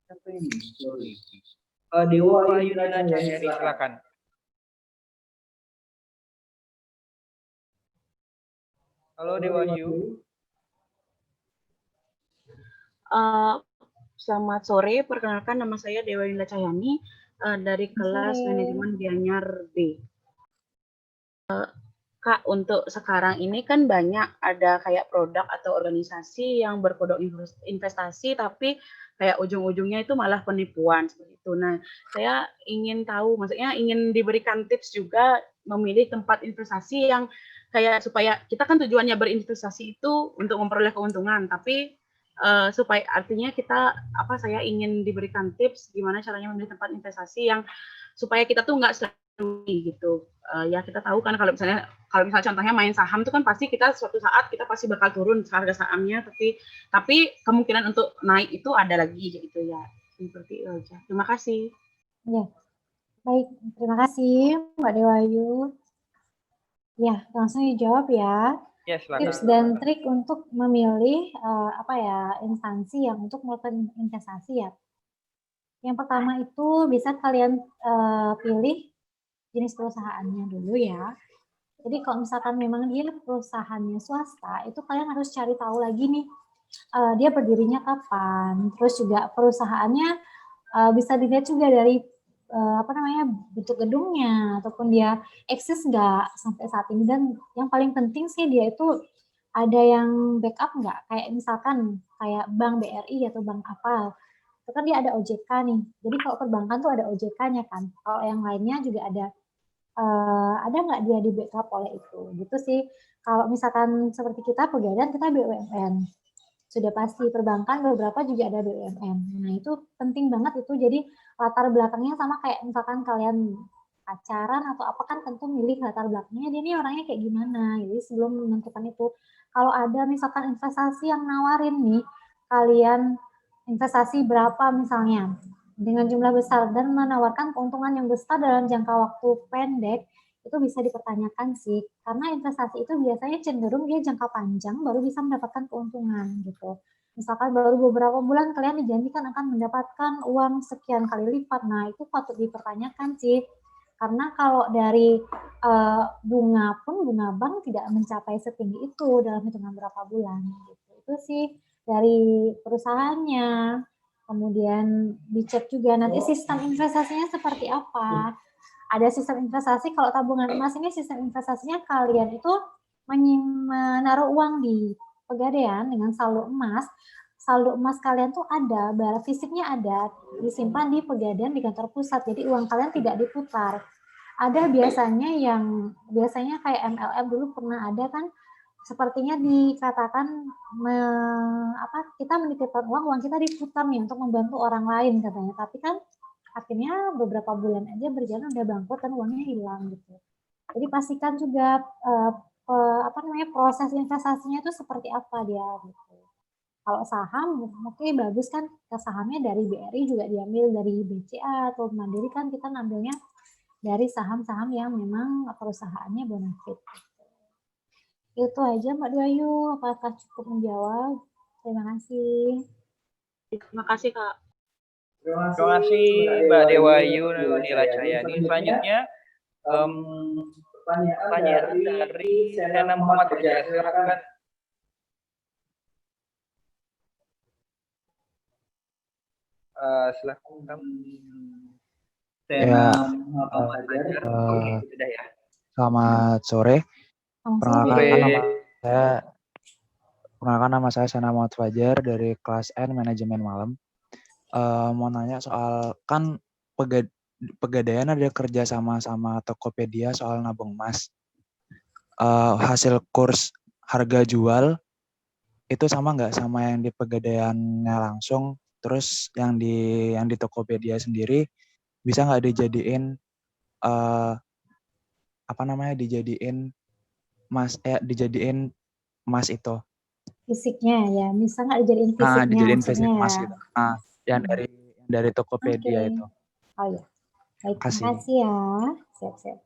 siapa ini? Sorry. Dewa Yunana Cahyani, silakan. Halo Dewa Yu. Selamat sore, perkenalkan nama saya Dewa Yunda Cahyani dari kelas manajemen Gianyar B. Kak, untuk sekarang ini kan banyak ada kayak produk atau organisasi yang berkodok investasi, tapi kayak ujung-ujungnya itu malah penipuan seperti itu. Nah, saya ingin tahu, maksudnya ingin diberikan tips juga memilih tempat investasi yang kayak supaya kita kan tujuannya berinvestasi itu untuk memperoleh keuntungan, tapi supaya artinya saya ingin diberikan tips gimana caranya memilih tempat investasi yang supaya kita tuh nggak gitu. Ya kita tahu kan kalau misalnya contohnya main saham itu kan pasti kita suatu saat kita pasti bakal turun harga sahamnya, tapi kemungkinan untuk naik itu ada lagi gitu ya. Seperti itu aja. Terima kasih. Ya. Baik, terima kasih Mbak Dewayu. Ya, langsung dijawab ya. Ya, silakan. Tips dan trik untuk memilih instansi yang untuk melakukan investasi ya. Yang pertama itu bisa kalian pilih jenis perusahaannya dulu ya. Jadi kalau misalkan memang dia perusahaannya swasta, itu kalian harus cari tahu lagi nih, dia berdirinya kapan. Terus juga perusahaannya bisa dilihat juga dari bentuk gedungnya, ataupun dia eksis nggak sampai saat ini. Dan yang paling penting sih dia itu ada yang backup nggak, kayak misalkan kayak Bank BRI atau Bank apa, itu kan dia ada OJK nih. Jadi kalau perbankan tuh ada OJK-nya kan. Kalau yang lainnya juga ada nggak dia di backup oleh itu, gitu sih. Kalau misalkan seperti kita Pegadaian, kita BUMN. Sudah pasti perbankan beberapa juga ada BUMN. Nah itu penting banget itu. Jadi latar belakangnya sama kayak misalkan kalian pacaran atau apa kan tentu milih latar belakangnya dia ini orangnya kayak gimana. Jadi sebelum menentukan itu, kalau ada misalkan investasi yang nawarin nih kalian investasi berapa misalnya dengan jumlah besar dan menawarkan keuntungan yang besar dalam jangka waktu pendek, itu bisa dipertanyakan sih, karena investasi itu biasanya cenderung dia jangka panjang baru bisa mendapatkan keuntungan gitu. Misalkan baru beberapa bulan kalian dijanjikan akan mendapatkan uang sekian kali lipat, nah itu patut dipertanyakan sih, karena kalau dari bunga bank tidak mencapai setinggi itu dalam hitungan berapa bulan gitu. Itu sih dari perusahaannya. Kemudian dicek juga nanti sistem investasinya seperti apa. Ada sistem investasi, kalau tabungan emas ini sistem investasinya kalian itu menaruh uang di Pegadaian dengan saldo emas. Saldo emas kalian tuh ada, barang fisiknya ada, disimpan di Pegadaian di kantor pusat. Jadi uang kalian tidak diputar. Ada biasanya kayak MLM dulu pernah ada kan, sepertinya dikatakan kita menitipkan uang kita diputar nih untuk membantu orang lain katanya, tapi kan akhirnya beberapa bulan aja berjalan udah bangkrut dan uangnya hilang gitu. Jadi pastikan juga proses investasinya itu seperti apa dia gitu. Kalau saham mungkin bagus kan, sahamnya dari BRI juga diambil, dari BCA atau Mandiri kan kita ngambilnya dari saham-saham yang memang perusahaannya bonafit. Itu aja Mbak Dewayu, apakah cukup menjawab? Terima kasih. Terima kasih Kak. Terima kasih Mbak Dewayu Nila Cahyani. Selanjutnya pertanyaan dari Sena Muhammad Fajar. Silakan. Silakan. Sena Muhammad Fajar. Oke, sudah ya. Selamat sore. Perkenalkan nama saya Sena Muhammad Fajar dari kelas N Manajemen Malam. Mau nanya soal kan Pegadaian ada kerja sama Tokopedia soal nabung emas. Hasil kurs harga jual itu sama nggak sama yang di Pegadaiannya langsung, terus yang di Tokopedia sendiri bisa nggak dijadiin dijadiin emas itu. Fisiknya ya, bisa nggak dijadiin fisiknya Dijadiin maksudnya fisik ya? emas gitu. Yang dari Tokopedia Oke. itu. Oh ya, baik, Makasih. makasih ya. Siap-siap.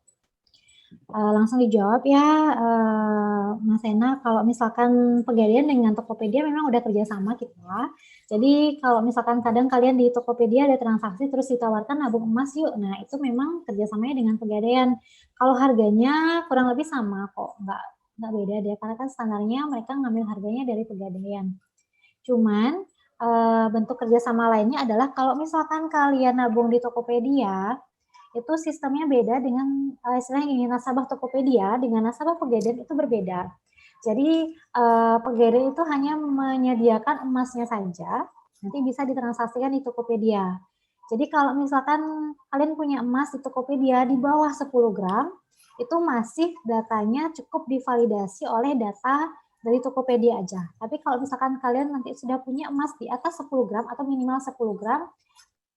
Langsung dijawab ya, Mas Ena. Kalau misalkan Pegadaian dengan Tokopedia memang udah kerjasama kita. Jadi kalau misalkan kadang kalian di Tokopedia ada transaksi terus ditawarkan nabung emas yuk. Nah itu memang kerjasamanya dengan Pegadaian. Kalau harganya kurang lebih sama kok, nggak beda deh. Karena kan standarnya mereka ngambil harganya dari Pegadaian. Cuman bentuk kerjasama lainnya adalah kalau misalkan kalian nabung di Tokopedia, itu sistemnya beda dengan istilahnya gini, nasabah Tokopedia dengan nasabah Pegadaian itu berbeda. Jadi Pegadaian itu hanya menyediakan emasnya saja, nanti bisa ditransaksikan di Tokopedia. Jadi kalau misalkan kalian punya emas di Tokopedia di bawah 10 gram, itu masih datanya cukup divalidasi oleh data dari Tokopedia aja. Tapi kalau misalkan kalian nanti sudah punya emas di atas 10 gram atau minimal 10 gram,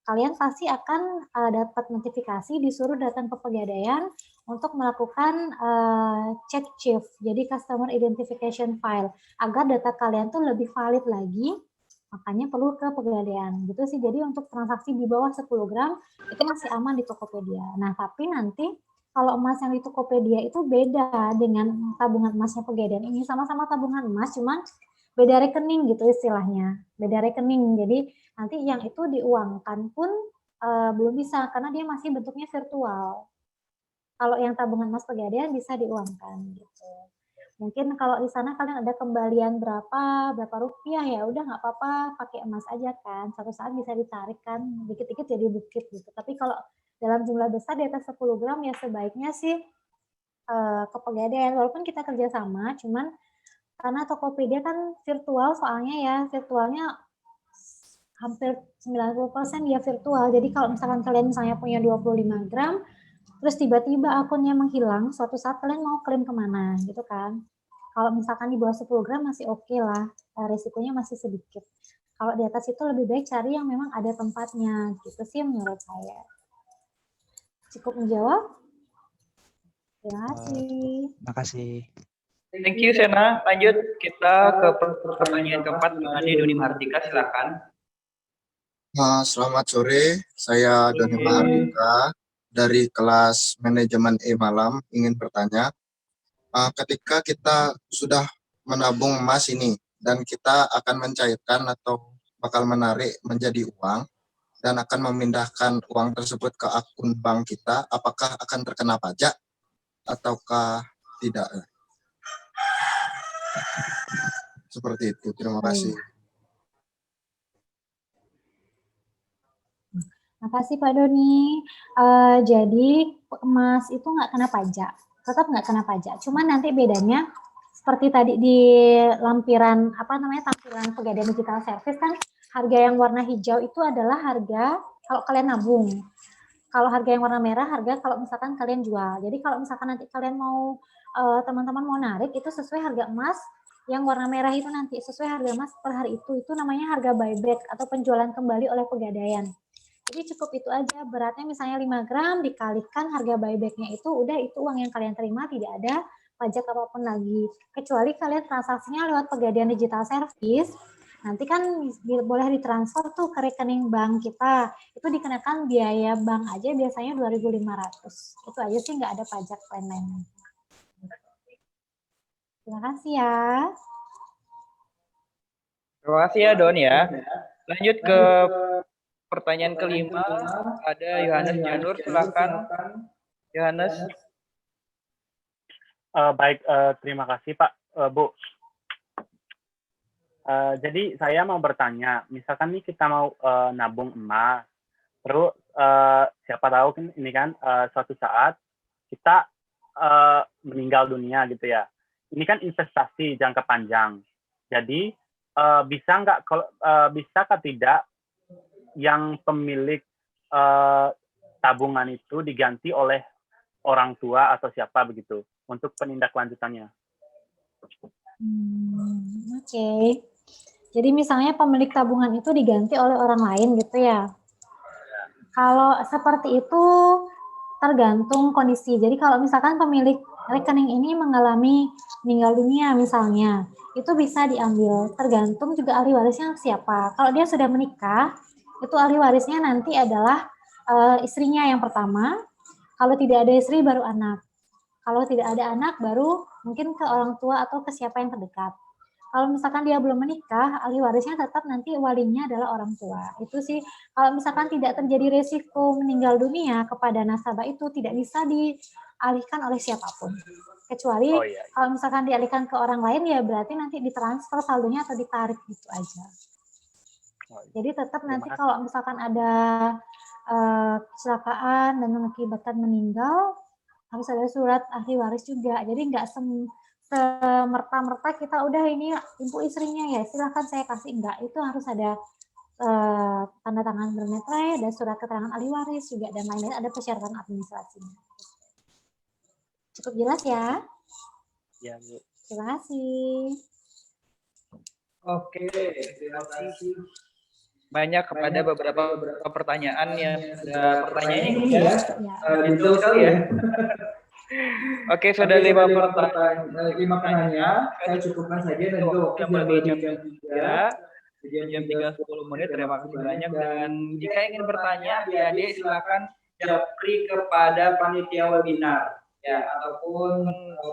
kalian pasti akan dapat notifikasi disuruh datang ke Pegadaian untuk melakukan check chief, jadi customer identification file, agar data kalian tuh lebih valid lagi, makanya perlu ke Pegadaian gitu sih. Jadi untuk transaksi di bawah 10 gram itu masih aman di Tokopedia. Nah tapi nanti kalau emas yang di Tokopedia itu beda dengan tabungan emasnya Pegadaian. Ini sama-sama tabungan emas, cuman beda rekening gitu istilahnya, beda rekening. Jadi nanti yang itu diuangkan pun belum bisa karena dia masih bentuknya virtual. Kalau yang tabungan emas Pegadaian bisa diuangkan gitu. Mungkin kalau di sana kalian ada kembalian berapa rupiah ya udah nggak apa-apa pakai emas aja kan. Satu saat bisa ditarik kan, dikit-dikit jadi bukit gitu. Tapi kalau dalam jumlah besar di atas 10 gram ya sebaiknya sih ke Pegadaian. Walaupun kita kerjasama, cuman karena Tokopedia kan virtual soalnya ya, virtualnya hampir 90% dia virtual. Jadi kalau misalkan kalian misalnya punya 25 gram, terus tiba-tiba akunnya menghilang, suatu saat kalian mau klaim kemana gitu kan. Kalau misalkan di bawah 10 gram masih oke lah, risikonya masih sedikit. Kalau di atas itu lebih baik cari yang memang ada tempatnya, gitu sih menurut saya. Cukup menjawab? Terima kasih. Makasih. Thank you Sena. Lanjut kita ke pertanyaan keempat dari Doni Mahardika, silakan. Selamat sore, saya Doni Mahardika dari kelas manajemen Malam. Ingin bertanya, ketika kita sudah menabung emas ini dan kita akan mencairkan atau bakal menarik menjadi uang dan akan memindahkan uang tersebut ke akun bank kita, apakah akan terkena pajak ataukah tidak? Seperti itu, terima kasih. Makasih Pak Doni. Jadi emas itu nggak kena pajak, tetap nggak kena pajak. Cuman nanti bedanya seperti tadi di lampiran tampilan Pegadaian Digital Service kan harga yang warna hijau itu adalah harga kalau kalian nabung. Kalau harga yang warna merah harga kalau misalkan kalian jual. Jadi kalau misalkan nanti kalian mau teman-teman mau narik itu sesuai harga emas yang warna merah itu nanti sesuai harga emas per hari itu namanya harga buyback atau penjualan kembali oleh Pegadaian. Jadi cukup itu aja, beratnya misalnya 5 gram dikalikan harga buybacknya itu udah itu uang yang kalian terima, tidak ada pajak apapun lagi. Kecuali kalian transaksinya lewat Pegadaian Digital Service, nanti kan boleh ditransfer tuh ke rekening bank kita, itu dikenakan biaya bank aja biasanya 2.500. Itu aja sih, nggak ada pajak lain-lain. Terima kasih ya. Terima kasih ya Don ya. Lanjut ke pertanyaan kelima, ada Yohanes Janur, silakan Yohanes. Baik, terima kasih Pak, Bu. Jadi saya mau bertanya, misalkan nih kita mau nabung emas, terus siapa tahu ini kan suatu saat kita meninggal dunia gitu ya. Ini kan investasi jangka panjang. Jadi bisakah tidak yang pemilik tabungan itu diganti oleh orang tua atau siapa begitu untuk penindaklanjutannya? Oke. Jadi misalnya pemilik tabungan itu diganti oleh orang lain gitu ya? Kalau seperti itu tergantung kondisi. Jadi kalau misalkan pemilik rekening ini mengalami meninggal dunia misalnya, itu bisa diambil. Tergantung juga ahli warisnya siapa. Kalau dia sudah menikah, itu ahli warisnya nanti adalah istrinya yang pertama. Kalau tidak ada istri baru anak. Kalau tidak ada anak baru mungkin ke orang tua atau ke siapa yang terdekat. Kalau misalkan dia belum menikah, ahli warisnya tetap nanti walinya adalah orang tua. Itu sih, kalau misalkan tidak terjadi resiko meninggal dunia kepada nasabah itu tidak bisa dialihkan oleh siapapun. Kecuali kalau misalkan dialihkan ke orang lain ya berarti nanti ditransfer saldonya atau ditarik gitu aja. Jadi tetap nanti kalau misalkan ada kecelakaan dan mengakibatkan meninggal, harus ada surat ahli waris juga. Jadi nggak semerta-merta kita udah ini ibu istrinya ya silahkan saya kasih, enggak, itu harus ada tanda tangan bermeterai, ada surat keterangan ahli waris juga dan lain-lain, ada persyaratan administrasinya. Cukup jelas ya? Ya, Bu. Terima kasih. Oke, terima kasih banyak kepada beberapa pertanyaan yang pertanyaannya ini ya. Detail sekali ya. Oke, sudah 5 penanya. Saya cukupkan saja dan itu waktu jam 3:10 menit. Terima kasih banyak. Dan jika ingin bertanya, adik silakan japri kepada panitia webinar ya, ataupun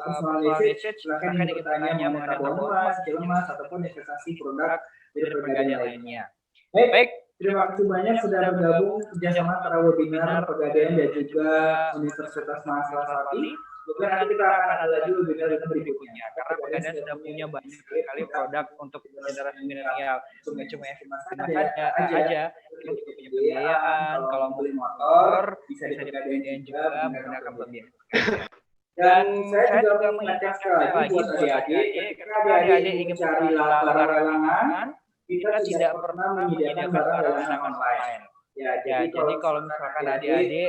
personal message silakan bertanya mengenai tabungan emas, emas ataupun investasi produk dari pegadaian lainnya. Baik, terima kasih banyak sudah bergabung kerjasama antara webinar Pegadaian dan juga Universitas Mahasiswa Sarpati. Mungkin nanti kita akan ada lagi webinar berikutnya karena Pegadaian sudah punya banyak sekali produk untuk generasi milenial. Bukan cuma estimasi aja, kita juga punya pembiayaan. Kalau mau beli motor bisa di Pegadaian juga menggunakan pembiayaan. Dan saya juga mengingatkan sekali lagi buat adik-adik, ketika adik-adik ingin mencari lelangan, kita tidak pernah menyediakan barang lelangan online. Ya, jadi kalau misalkan adik-adik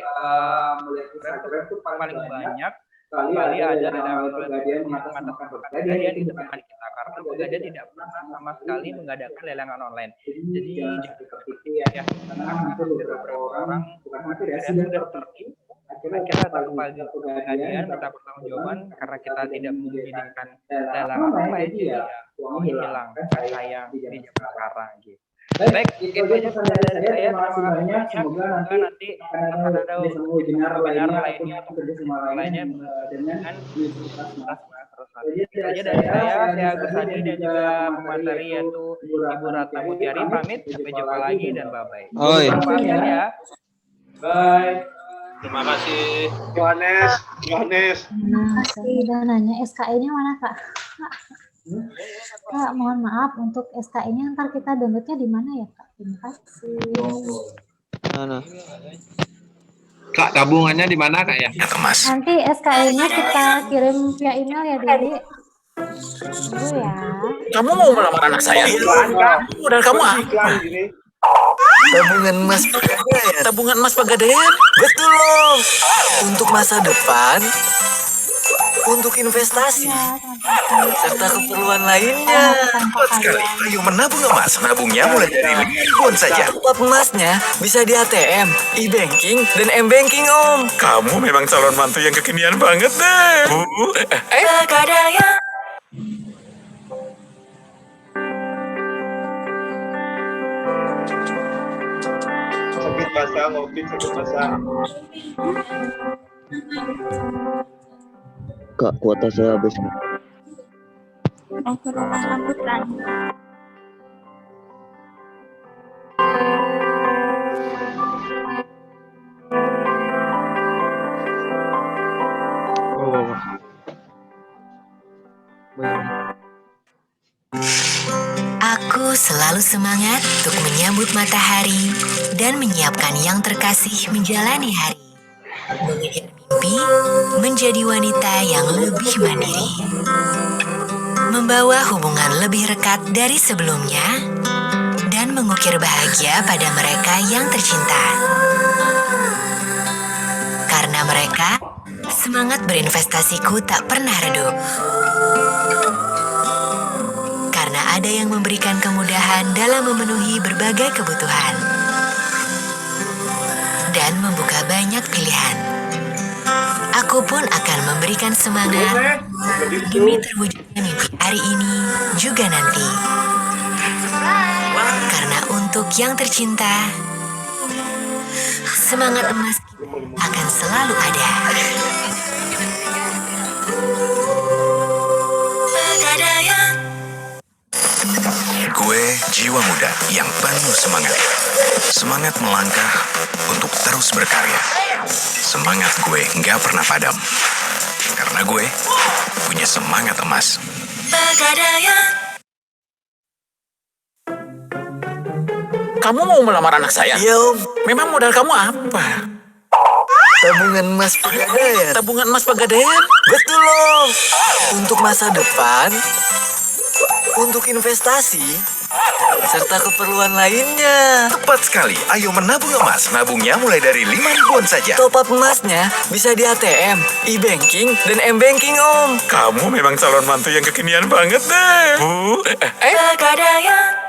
melihat Instagram itu paling banyak kali ada lelangan Pegadaian mengatasnamakan Pegadaian itu bukan kita, karena Pegadaian tidak pernah sama sekali mengadakan lelangan online. Jadi jangan tertipu ya, karena hampir beberapa orang bukan hampir ya sudah tertipu. Akhirnya kita kepada Pegadaian minta pertanggungjawaban karena kita tidak menyediakan lelangan online, jadi uangnya hilang, kan sayang di zaman sekarang gitu. Baik, itu aja dari saya. Terima kasih banyak. Semoga nanti akan ada webinar lainnya atau kerjasama lainnya dengan Universitas Mahasiswa. Itu aja dari saya Agus Hadi dan juga pemateri yaitu Ibu Ratna Mutiari pamit. Sampai jumpa lagi dan bye-bye. Ya. Bye. Terima kasih. Yohanes. Udah nanya SKE-nya mana Kak? Kak, mohon maaf untuk SKE-nya ntar kita downloadnya di mana ya Kak? Terima kasih. Mana? Kak, tabungannya di mana Kak ya? Mas. Nanti SKE-nya kita kirim via email ya Dede. Tunggu ya. Kamu mau melamar anak saya? Dan kamu apa? Tabungan emas Pegadaian. Tabungan emas Pegadaian? Betul loh. Untuk masa depan, untuk investasi, serta keperluan lainnya. Cepat sekali, ayo menabung emas. Nabungnya mulai dari ribuan saja. Top emasnya bisa di ATM, e-banking, dan m-banking Om. Kamu memang calon mantu yang kekinian banget deh. Pegadaian. Sakit basah, ngopi sakit basah. Kak, kuota saya habis. Mau ke rumah sambutan. Aku selalu semangat untuk menyambut matahari dan menyiapkan yang terkasih menjalani hari. Mengejar mimpi menjadi wanita yang lebih mandiri. Membawa hubungan lebih rekat dari sebelumnya dan mengukir bahagia pada mereka yang tercinta. Karena mereka, semangat berinvestasiku tak pernah redup. Karena ada yang memberikan kemudahan dalam memenuhi berbagai kebutuhan. dan membuka banyak pilihan. Aku pun akan memberikan semangat demi terwujudnya mimpi hari ini juga nanti. Karena untuk yang tercinta, semangat emas akan selalu ada. Gue jiwa muda yang penuh semangat. Semangat melangkah untuk terus berkarya. Semangat gue nggak pernah padam. Karena gue punya semangat emas. Kamu mau melamar anak saya? Iya, Om. Memang modal kamu apa? Tabungan emas Pegadaian. Tabungan emas Pegadaian? Betul, Om. Untuk masa depan, untuk investasi, serta keperluan lainnya. Tepat sekali. Ayo menabung emas. Nabungnya mulai dari 5 ribuan saja. Top up emasnya bisa di ATM, e-banking, dan m-banking, Om. Kamu memang calon mantu yang kekinian banget deh. Bu. Pegadaian.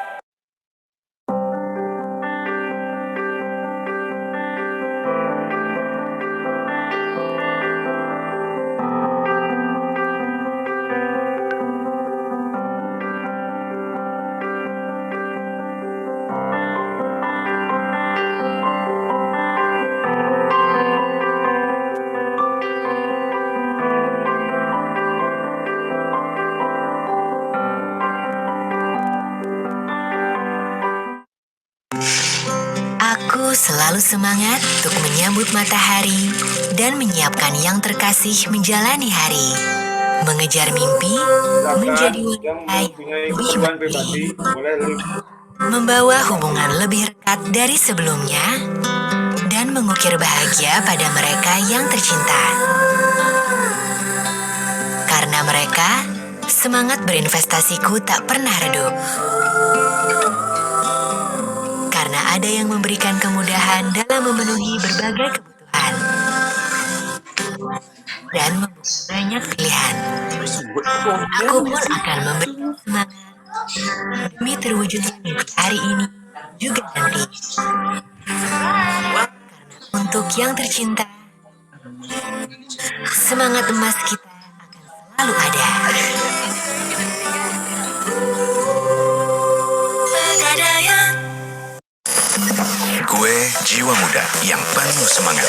Aku selalu semangat untuk menyambut matahari dan menyiapkan yang terkasih menjalani hari. Mengejar mimpi, menjadi wanita yang lebih mandiri, membawa hubungan lebih rekat dari sebelumnya, dan mengukir bahagia pada mereka yang tercinta. Karena mereka, semangat berinvestasiku tak pernah redup. Karena ada yang memberikan kemudahan dalam memenuhi berbagai kebutuhan dan membuka banyak pilihan. Aku pun akan memberikan semangat demi terwujudnya mimpi hari ini juga nanti. Karena untuk yang tercinta, semangat emas kita akan selalu ada. Gue jiwa muda yang penuh semangat.